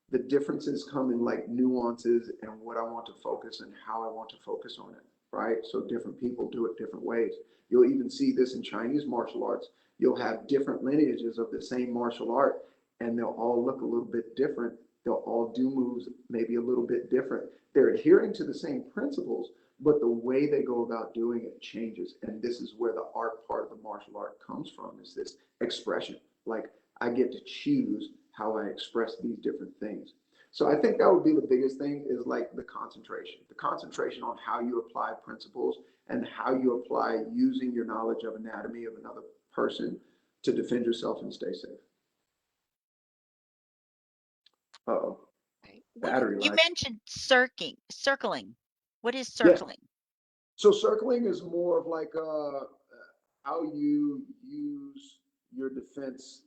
Speaker 2: The differences come in like nuances and what I want to focus and how I want to focus on it, right? So different people do it different ways. You'll even see this in Chinese martial arts. You'll have different lineages of the same martial art and they'll all look a little bit different. They'll all do moves maybe a little bit different. They're adhering to the same principles, but the way they go about doing it changes. And this is where the art part of the martial art comes from, is this expression. Like I get to choose how I express these different things. So I think that would be the biggest thing, is like the concentration on how you apply principles and how you apply using your knowledge of anatomy of another person to defend yourself and stay safe. Uh-oh. Battery
Speaker 1: You
Speaker 2: life.
Speaker 1: mentioned circling. What is
Speaker 2: Yeah.
Speaker 1: circling?
Speaker 2: So circling is more of like how you use your defense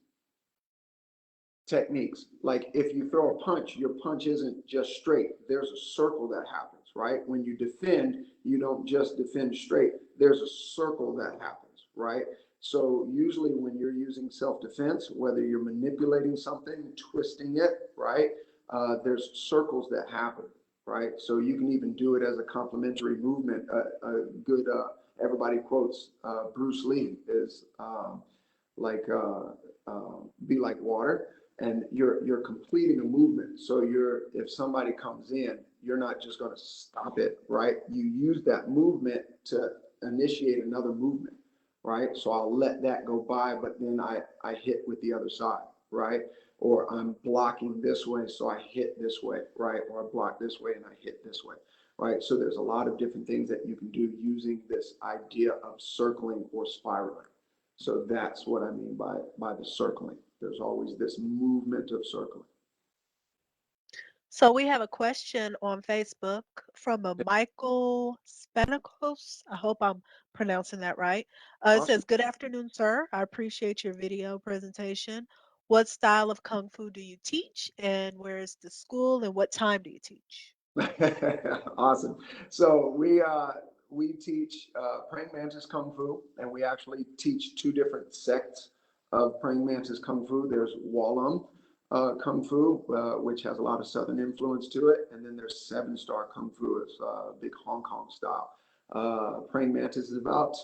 Speaker 2: techniques. Like if you throw a punch, your punch isn't just straight. There's a circle that happens, right? When you defend, you don't just defend straight. There's a circle that happens, right? So usually when you're using self-defense, whether you're manipulating something, twisting it, right? There's circles that happen, right? So you can even do it as a complementary movement. A good, everybody quotes Bruce Lee is be like water. And you're completing a movement. So if somebody comes in, you're not just going to stop it, right? You use that movement to initiate another movement, right? So I'll let that go by, but then I hit with the other side, right? or I'm blocking this way, so I hit this way, right? Or I block this way and I hit this way, right? So there's a lot of different things that you can do using this idea of circling or spiraling. So that's what I mean by the circling. There's always this movement of circling.
Speaker 3: So we have a question on Facebook from a Michael Spanikos. I hope I'm pronouncing that right. It
Speaker 2: Awesome.
Speaker 3: says, "Good afternoon, sir. I appreciate your video presentation. What style of Kung Fu do you teach, and where is the school, and what time do you teach?"
Speaker 2: Awesome. So we teach praying mantis kung fu, and we actually teach two different sects of praying mantis kung fu. There's Wallum kung fu, which has a lot of southern influence to it, and then there's seven-star kung fu, it's big Hong Kong style. Praying mantis is about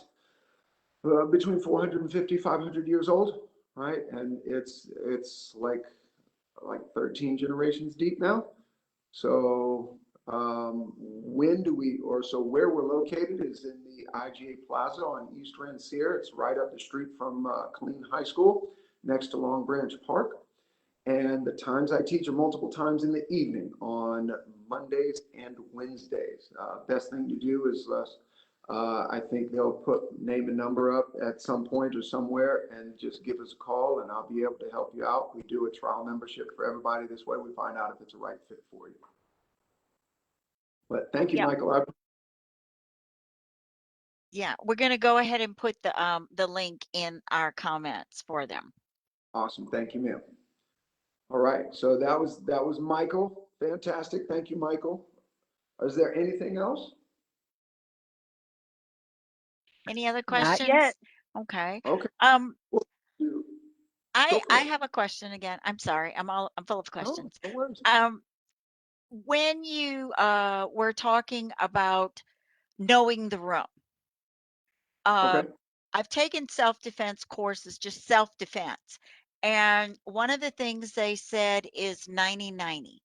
Speaker 2: between 450 500 years old, right? And it's like 13 generations deep now. So when do we, or so where we're located is in the IGA Plaza on East Rancière. It's right up the street from Killeen High School, next to Long Branch Park. And the times I teach are multiple times in the evening on Mondays and Wednesdays. Best thing to do is I think they'll put name and number up at some point or somewhere and just give us a call and I'll be able to help you out. We do a trial membership for everybody. This way we find out if it's a right fit for you. But thank you,
Speaker 1: Yeah.
Speaker 2: Michael.
Speaker 1: Yeah. We're going to go ahead and put the link in our comments for them.
Speaker 2: Awesome. Thank you, ma'am. All right. So that was Michael. Fantastic. Thank you, Michael. Is there anything else?
Speaker 1: Any other
Speaker 3: Not yet.
Speaker 1: questions? Okay.
Speaker 2: Okay.
Speaker 1: Um,
Speaker 2: Well, you-
Speaker 1: I
Speaker 2: go for
Speaker 1: I
Speaker 2: it.
Speaker 1: have a question again. I'm sorry. I'm full of
Speaker 2: No,
Speaker 1: questions.
Speaker 2: no worries.
Speaker 1: Um, when you were talking about knowing the room,
Speaker 2: Okay.
Speaker 1: um, I've taken self-defense courses, just self-defense. And one of the things they said is 90-90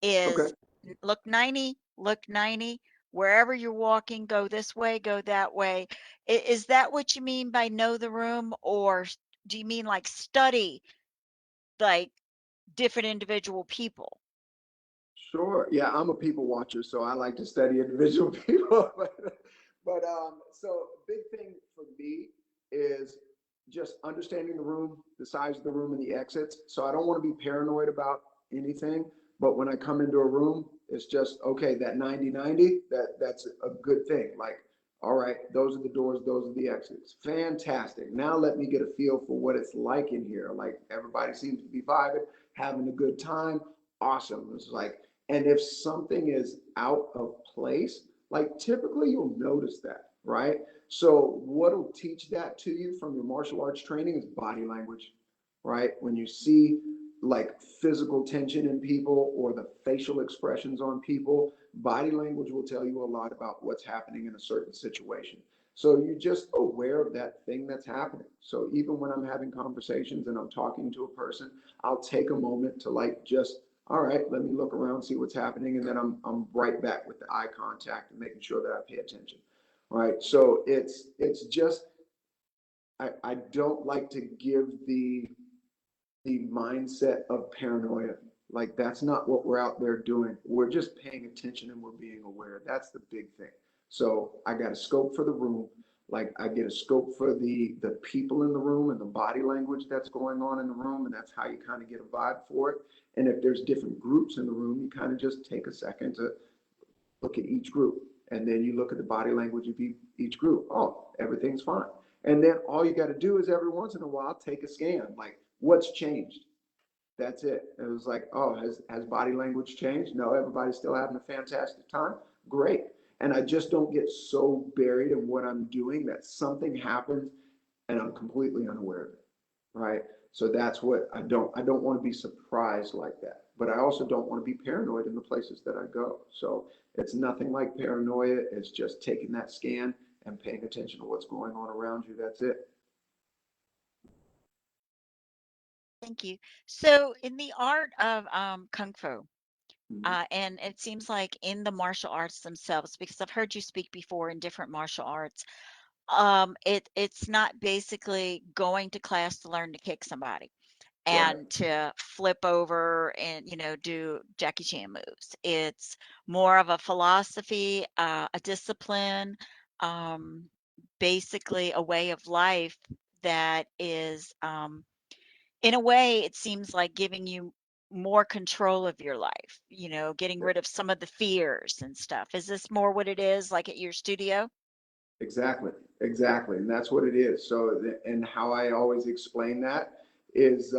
Speaker 2: Okay.
Speaker 1: is look 90, wherever you're walking, go this way, go that way. Is that what you mean by know the room, or do you mean like study like different individual people?
Speaker 2: Sure. Yeah, I'm a people watcher, so I like to study individual people. But so big thing for me is just understanding the room, the size of the room and the exits. So I don't want to be paranoid about anything, but when I come into a room, it's just okay, that 90-90, that's a good thing. Like, all right, those are the doors, those are the exits. Fantastic. Now let me get a feel for what it's like in here. Like everybody seems to be vibing, having a good time. Awesome. It's like, and if something is out of place, like typically you'll notice that, right? So what'll teach that to you from your martial arts training is body language, right? When you see like physical tension in people or the facial expressions on people, body language will tell you a lot about what's happening in a certain situation. So you're just aware of that thing that's happening. So even when I'm having conversations and I'm talking to a person, I'll take a moment to like just, all right, let me look around, see what's happening, and then I'm right back with the eye contact and making sure that I pay attention. All right. So it's just I don't like to give the mindset of paranoia. Like that's not what we're out there doing. We're just paying attention and we're being aware. That's the big thing. So I got a scope for the room. Like I get a scope for the people in the room and the body language that's going on in the room, and that's how you kind of get a vibe for it. And if there's different groups in the room, you kind of just take a second to look at each group, and then you look at the body language of each group. Oh, everything's fine. And then all you got to do is every once in a while take a scan. Like what's changed? That's it. It was like, oh, has body language changed? No, everybody's still having a fantastic time. Great. And I just don't get so buried in what I'm doing that something happens and I'm completely unaware of it. Right. So that's what I don't want to be surprised like that. But I also don't want to be paranoid in the places that I go. So it's nothing like paranoia. It's just taking that scan and paying attention to what's going on around you. That's it.
Speaker 1: Thank you. So in the art of Kung Fu,
Speaker 2: Mhm.
Speaker 1: and it seems like in the martial arts themselves, because I've heard you speak before in different martial arts, it's not basically going to class to learn to kick somebody. and to flip over and, do Jackie Chan moves. It's more of a philosophy, a discipline, um, basically a way of life that is, in a way, it seems like giving you more control of your life, getting rid of some of the fears and stuff. Is this more what it is like at your studio?
Speaker 2: Exactly, exactly, and that's what it is. So, and how I always explain that is,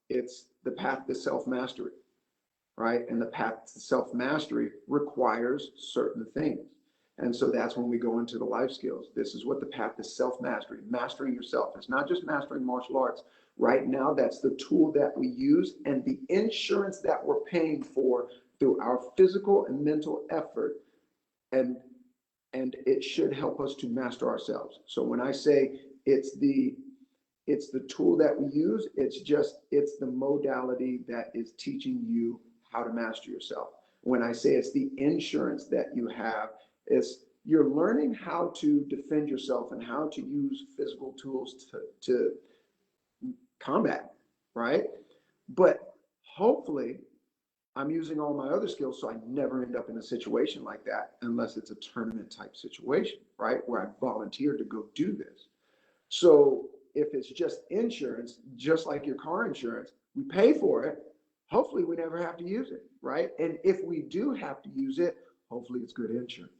Speaker 2: it's the path to self-mastery, right? And the path to self-mastery requires certain things. And so that's when we go into the life skills. This is what the path to self-mastery, mastering yourself. It's not just mastering martial arts. Right now, that's the tool that we use and the insurance that we're paying for through our physical and mental effort. And it should help us to master ourselves. So when I say it's the tool that we use, it's the modality that is teaching you how to master yourself. When I say it's the insurance that you have, is you're learning how to defend yourself and how to use physical tools to combat, right? But hopefully I'm using all my other skills so I never end up in a situation like that unless it's a tournament type situation, right? Where I volunteered to go do this. So if it's just insurance, just like your car insurance, we pay for it. Hopefully we never have to use it, right? And if we do have to use it, hopefully it's good insurance,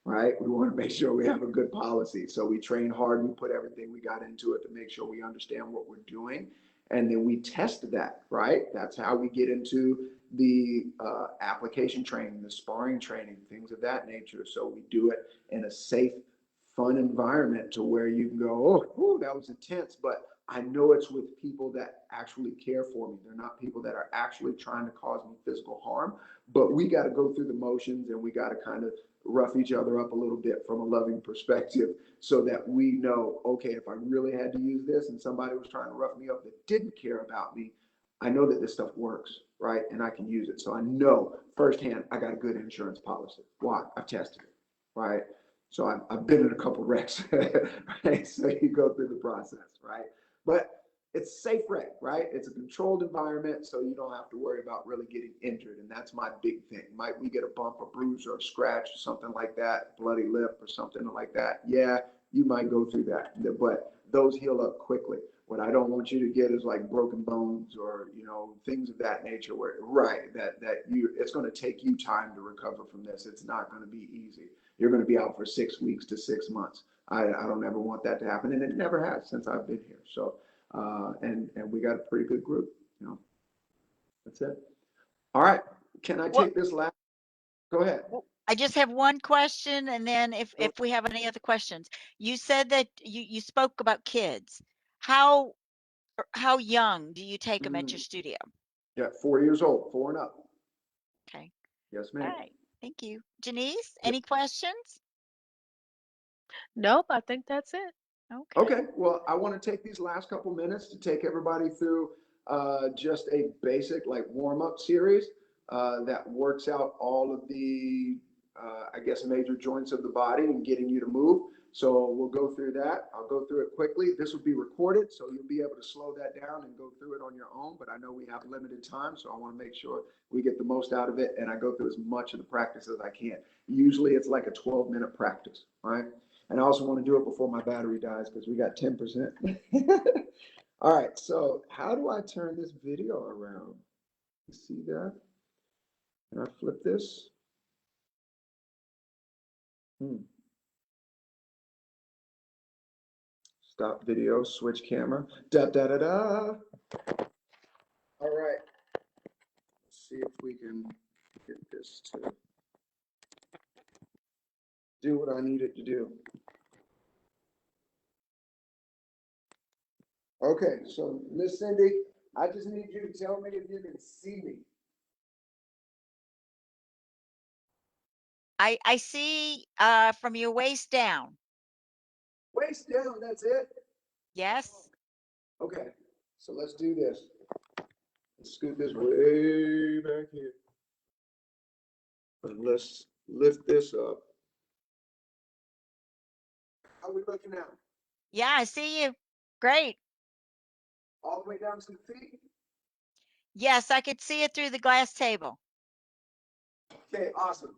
Speaker 2: right? We want to make sure we have a good policy. So we train hard, we put everything we got into it to make sure we understand what we're doing. And then we test that, right? That's how we get into the application training, the sparring training, things of that nature. So we do it in a safe, fun environment to where you can go, oh, that was intense, but I know it's with people that actually care for me. They're not people that are actually trying to cause me physical harm, but we got to go through the motions and we got to kind of rough each other up a little bit from a loving perspective so that we know, okay, if I really had to use this and somebody was trying to rough me up that didn't care about me, I know that this stuff works, right? And I can use it. So I know firsthand I got a good insurance policy. Why? I've tested it, right? So I've been in a couple wrecks, right? So you go through the process, right? But it's safe wreck, right? It's a controlled environment, so you don't have to worry about really getting injured. And that's my big thing. Might we get a bump, a bruise, or a scratch, or something like that, bloody lip, or something like that? Yeah, you might go through that, but those heal up quickly. What I don't want you to get is like broken bones or things of that nature. Where it's going to take you time to recover from this. It's not going to be easy. You're going to be out for 6 weeks to 6 months. I don't ever want that to happen, and it never has since I've been here. So, and we got a pretty good group. That's it. All right. Can I
Speaker 1: Well,
Speaker 2: take this last? Go ahead.
Speaker 1: I just have one question, and then if we have any other questions. You said that you spoke about kids. How young do you take them at your studio?
Speaker 2: Yeah, 4 years old, 4 and up.
Speaker 1: Okay.
Speaker 2: Yes,
Speaker 1: All
Speaker 2: ma'am.
Speaker 1: right. Thank you. Janice,
Speaker 2: Yep.
Speaker 1: any questions?
Speaker 3: Nope, I think that's it.
Speaker 1: Okay.
Speaker 2: Okay, well, I want to take these last couple minutes to take everybody through just a basic like warm-up series that works out all of the, I guess, major joints of the body and getting you to move. So we'll go through that. I'll go through it quickly. This will be recorded, so you'll be able to slow that down and go through it on your own. But I know we have limited time, so I want to make sure we get the most out of it, and I go through as much of the practice as I can. Usually it's like a 12-minute practice, right? And I also want to do it before my battery dies because we got 10%. All right, so how do I turn this video around? You see that? Can I flip this? Stop video, switch camera. Da da da da. All right. Let's see if we can get this to do what I need it to do. Okay, so Miss Cindy, I just need you to tell me if you can see me.
Speaker 1: I see from your waist down.
Speaker 2: Waist down, that's it?
Speaker 1: Yes.
Speaker 2: Okay, so let's do this. Let's scoot this way back here. And let's lift this up. How are we looking now?
Speaker 1: Yeah, I see you. Great.
Speaker 2: all the way down to the feet?
Speaker 1: Yes, I could see it through the glass table.
Speaker 2: Okay, awesome.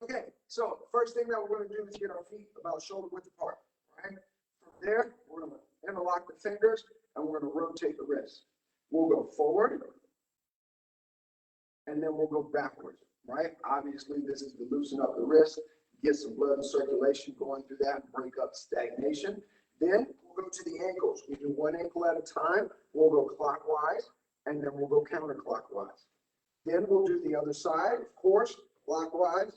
Speaker 2: Okay, so first thing that we're going to do is get our feet about shoulder width apart. Right? From there, we're going to interlock the fingers and we're going to rotate the wrist. We'll go forward and then we'll go backwards. Right? Obviously, this is to loosen up the wrist, get some blood and circulation going through that, and break up stagnation. Then we'll go to the ankles. We do one ankle at a time. We'll go clockwise and then we'll go counterclockwise. Then we'll do the other side, of course, clockwise,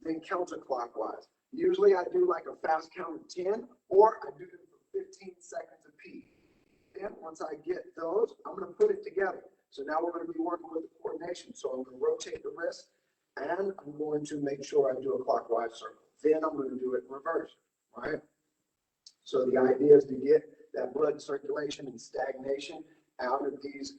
Speaker 2: then counterclockwise. Usually I do like a fast count of 10, or I do them for 15 seconds a piece. Then once I get those, I'm going to put it together. So now we're going to be working with the coordination. So I'm going to rotate the wrist, and I'm going to make sure I do a clockwise circle. Then I'm going to do it in reverse, right? So the idea is to get that blood circulation and stagnation out of these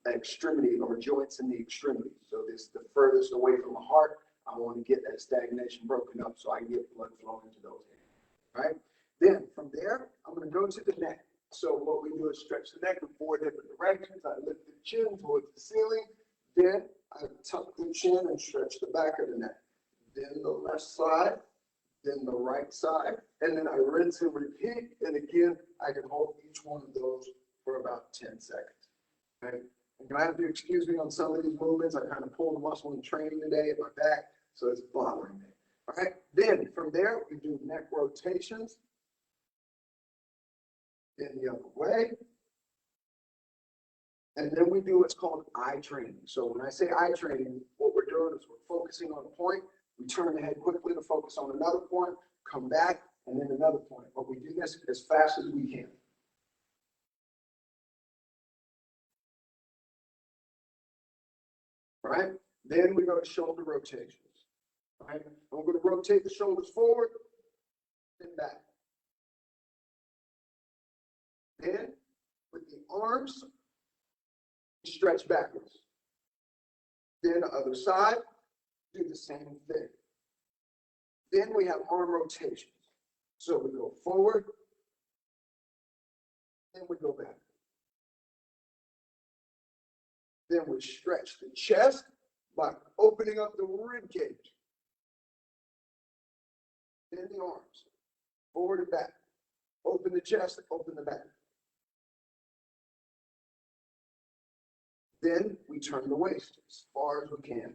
Speaker 2: extremities or joints in the extremities. So this is the furthest away from the heart. I want to get that stagnation broken up so I can get blood flowing into those areas, right? Then from there, I'm going to go to the neck. So what we do is stretch the neck in 4 different directions. I lift the chin towards the ceiling. Then I tuck the chin and stretch the back of the neck. Then the left side, then the right side, and then I rinse and repeat. And again, I can hold each one of those for about 10 seconds. Okay? And I have to excuse me on some of these movements. I kind of pulled a muscle in training today at my back, so it's bothering me. All right. Then from there, we do neck rotations. In the other way. And then we do what's called eye training. So when I say eye training, what we're doing is we're focusing on a point. We turn the head quickly to focus on another point, come back, and then another point. But we do this as fast as we can. All right. Then we go to shoulder rotations. All right. I'm going to rotate the shoulders forward and back. Then with the arms, stretch backwards. Then other side, do the same thing. Then we have arm rotations. So we go forward, then we go back. Then we stretch the chest by opening up the rib cage. Then the arms, forward and back. Open the chest, open the back. Then we turn the waist as far as we can.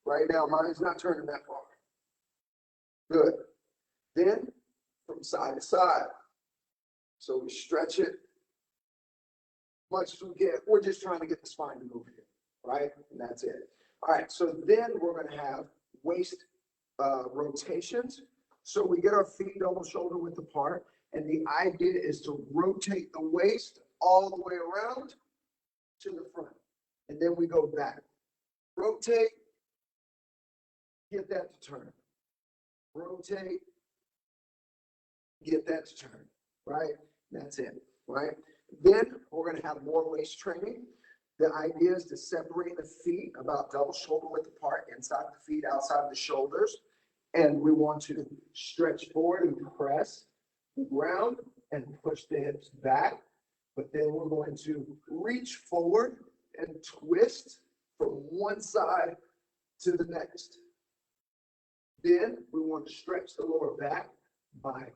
Speaker 2: Right now, mine's not turning that far. Good. Then from side to side. So we stretch it much as we can. We're just trying to get the spine to move here, right? And that's it. All right, so then we're going to have waist rotations. So we get our feet double shoulder width apart, and the idea is to rotate the waist all the way around to the front, and then we go back. Rotate, get that to turn. Rotate, get that to turn, right? That's it, right? Then we're going to have more waist training. The idea is to separate the feet about double shoulder width apart, inside the feet, outside the shoulders. And we want to stretch forward and press the ground and push the hips back. But then we're going to reach forward and twist from one side to the next. Then we want to stretch the lower back by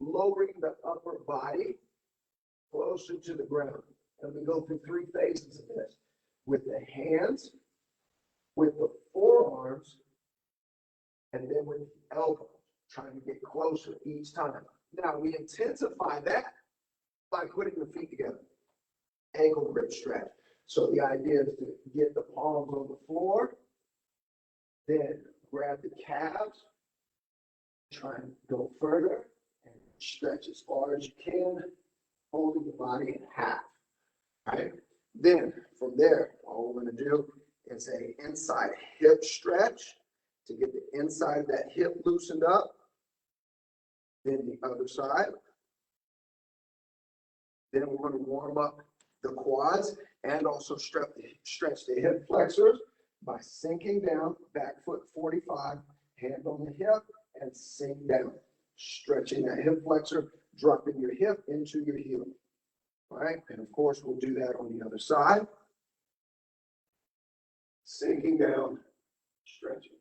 Speaker 2: lowering the upper body closer to the ground. And we go through 3 phases of this: with the hands, with the forearms, and then with the elbows, trying to get closer each time. Now we intensify that by putting the feet together. Ankle grip stretch. So the idea is to get the palms on the floor, then grab the calves, try and go further, and stretch as far as you can, holding the body in half. Right? Then from there, all we're going to do is a inside hip stretch to get the inside of that hip loosened up. Then the other side. Then we're going to warm up the quads and also stretch the hip flexors by sinking down, back foot 45, hand on the hip, and sink down. Stretching that hip flexor, dropping your hip into your heel. All right, and of course, we'll do that on the other side. Sinking down, stretching.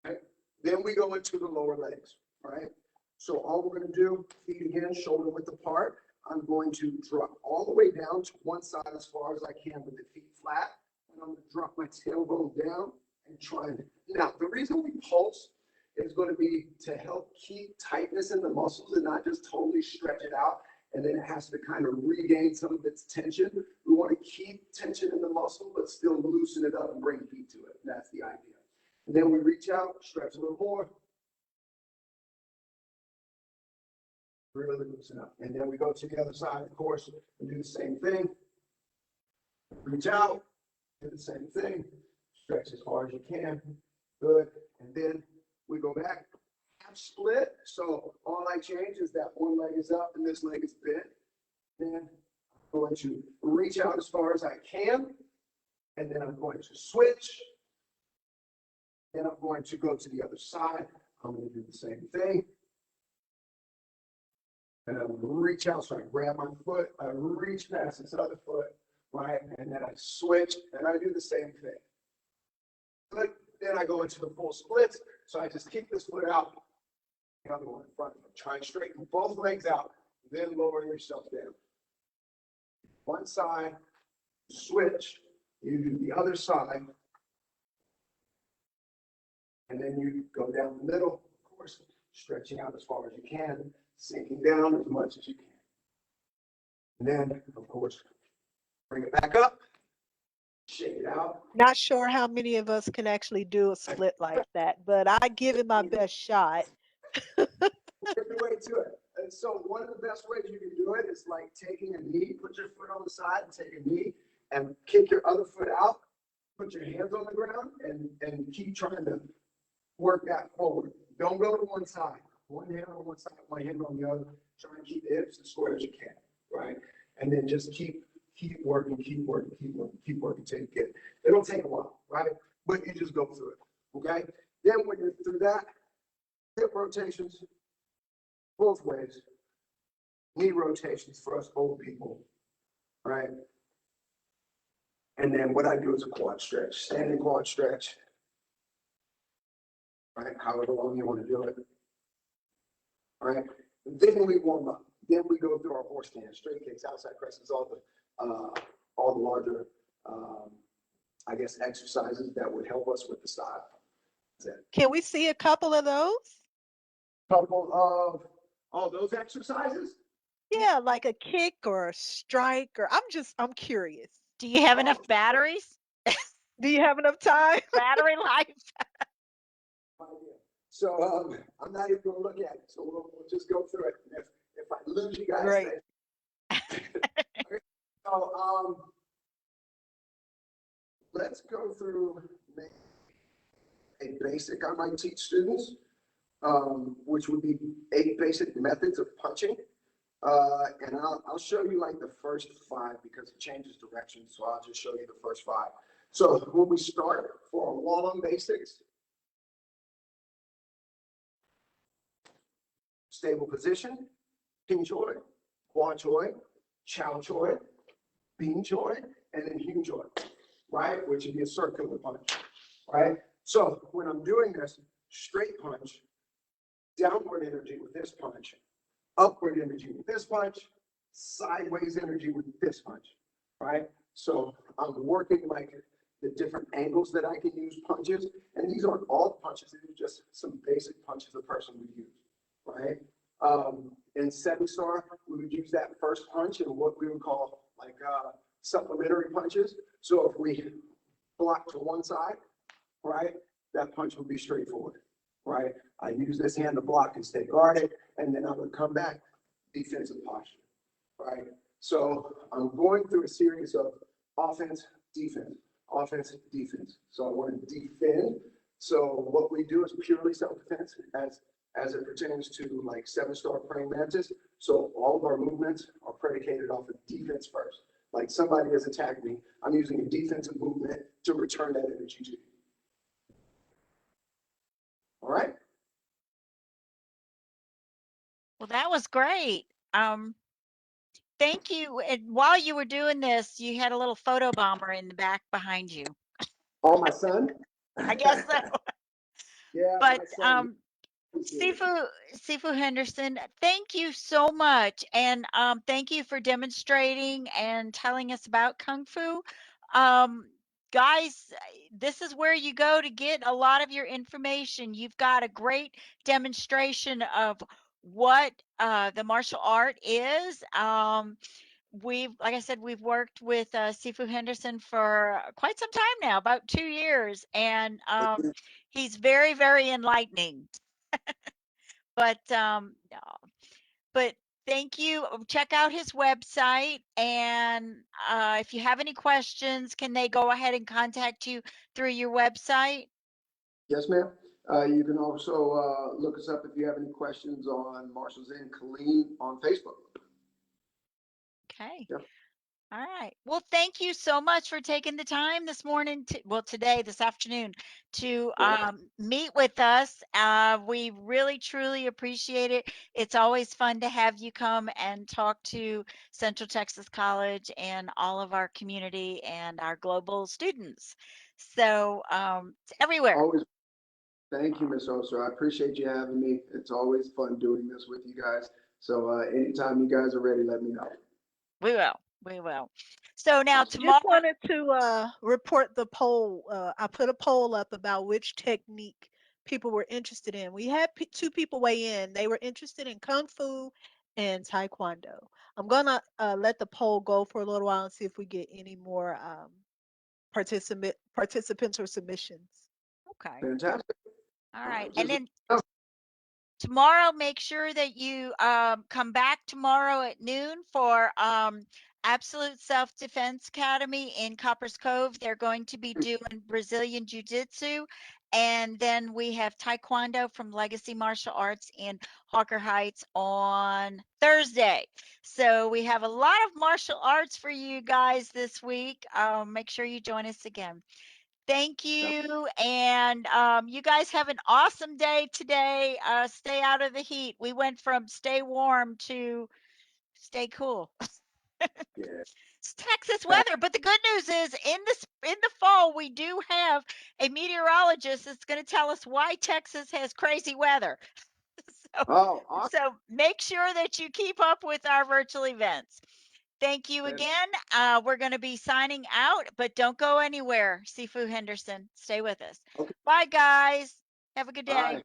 Speaker 2: Okay. Then we go into the lower legs, right? So all we're going to do, feet again, shoulder width apart. I'm going to drop all the way down to one side as far as I can with the feet flat. And I'm going to drop my tailbone down and try and, now the reason we pulse is going to be to help keep tightness in the muscles and not just totally stretch it out. And then it has to kind of regain some of its tension. We want to keep tension in the muscle, but still loosen it up and bring heat to it. That's the idea. And then we reach out, stretch a little more. Really loosen up. And then we go to the other side, of course, and do the same thing. Reach out, do the same thing. Stretch as far as you can. Good. And then we go back. Half split. So all I change is that one leg is up and this leg is bent. Then I'm going to reach out as far as I can. And then I'm going to switch. Then I'm going to go to the other side. I'm going to do the same thing. And I reach out, so I grab my foot, I reach past this other foot, right? And then I switch, and I do the same thing. But then I go into the full splits, so I just kick this foot out, the other one in front. Try and straighten both legs out, then lower yourself down. One side, switch, you do the other side, and then you go down the middle, of course, stretching out as far as you can, sinking down as much as you can. And then, of course, bring it back up, shake it out.
Speaker 3: Not sure how many of us can actually do a split like that, but I give it my best shot.
Speaker 2: Work your way to it. And so one of the best ways you can do it is like taking a knee, put your foot on the side and take a knee and kick your other foot out, put your hands on the ground and keep trying to work that forward. Don't go to one side. One hand on one side, one hand on the other. Try and keep the hips as square as you can, right? And then just keep working, keep working until you get it. It'll take a while, right? But you just go through it, okay? Then when you're through that, hip rotations both ways. Knee rotations for us old people, right? And then what I do is a quad stretch, standing quad stretch, right? However long you want to do it. Right. Then we warm up. Then we go through our horse stance, straight kicks, outside presses, all the larger, I guess, exercises that would help us with the style. That's it.
Speaker 3: Can we see a couple of those?
Speaker 2: Couple of all those exercises.
Speaker 3: Yeah, like a kick or a strike, or I'm curious.
Speaker 1: Do you have enough batteries?
Speaker 3: Do you have enough time?
Speaker 1: Battery life?
Speaker 2: So I'm not even going to look at it. So we'll just go through it. If I lose you guys,
Speaker 3: Great.
Speaker 2: So let's go through a basic I might teach students, which would be 8 basic methods of punching. And I'll show you like the first 5 because it changes direction. So I'll just show you the first 5. So when we start for our wall-on basics, stable position, ping choi, hua choi, chow choi, bean choi, and then hyun choi, right? Which would be a circular punch, right? So when I'm doing this, straight punch, downward energy with this punch, upward energy with this punch, sideways energy with this punch, right? So I'm working like the different angles that I can use punches, and these aren't all punches, these are just some basic punches a person would use, right? In 7-star, we would use that first punch in what we would call like supplementary punches. So if we block to one side, right, that punch would be straightforward, right? I use this hand to block and stay guarded, and then I would come back, defensive posture, right? So I'm going through a series of offense, defense, offense, defense. So I want to defend. So what we do is purely self-defense as it pertains to like 7-star praying mantis. So all of our movements are predicated off of defense first. Like somebody has attacked me, I'm using a defensive movement to return that energy to you. All right?
Speaker 1: Well, that was great. thank you. And while you were doing this, you had a little photo bomber in the back behind you.
Speaker 2: Oh, my son?
Speaker 1: I guess so.
Speaker 2: Yeah,
Speaker 1: But
Speaker 2: my son.
Speaker 1: Sifu Henderson, thank you so much, and thank you for demonstrating and telling us about Kung Fu. Um, guys, this is where you go to get a lot of your information. You've got a great demonstration of what the martial art is. Like I said, we've worked with Sifu Henderson for quite some time now, about 2 years, and he's very, very enlightening. No, but thank you. Check out his website, and if you have any questions, can they go ahead and contact you through your website?
Speaker 2: Yes, ma'am. You can also look us up if you have any questions on Marshall ZEN Killeen on Facebook.
Speaker 1: Okay.
Speaker 2: Yep.
Speaker 1: All right. Well, thank you so much for taking the time this morning, this afternoon, to meet with us. We really, truly appreciate it. It's always fun to have you come and talk to Central Texas College and all of our community and our global students. So it's everywhere.
Speaker 2: Always. Thank you, Miss Oso. I appreciate you having me. It's always fun doing this with you guys. So anytime you guys are ready, let me know.
Speaker 1: We will. We will. So now
Speaker 2: Awesome.
Speaker 1: tomorrow.
Speaker 3: Just wanted to report the poll. I put a poll up about which technique people were interested in. We had two people weigh in. They were interested in Kung Fu and Taekwondo. I'm gonna let the poll go for a little while and see if we get any more participants or submissions.
Speaker 1: Okay.
Speaker 2: Fantastic.
Speaker 1: All right.
Speaker 2: Just
Speaker 1: And then tomorrow, make sure that you come back tomorrow at noon for Absolute Self Defense Academy in Coppers Cove. They're going to be doing Brazilian Jiu Jitsu. And then we have Taekwondo from Legacy Martial Arts in Hawker Heights on Thursday. So we have a lot of martial arts for you guys this week. Make sure you join us again. Thank you. And you guys have an awesome day today. Stay out of the heat. We went from stay warm to stay cool.
Speaker 2: yeah.
Speaker 1: It's Texas weather, but the good news is in the fall we do have a meteorologist that's going to tell us why Texas has crazy weather. So,
Speaker 2: Oh, awesome.
Speaker 1: so make sure that you keep up with our virtual events. Thank you again. We're going to be signing out, but don't go anywhere. Sifu Henderson, stay with us.
Speaker 2: Okay.
Speaker 1: Bye, guys. Have a good day.
Speaker 2: Bye.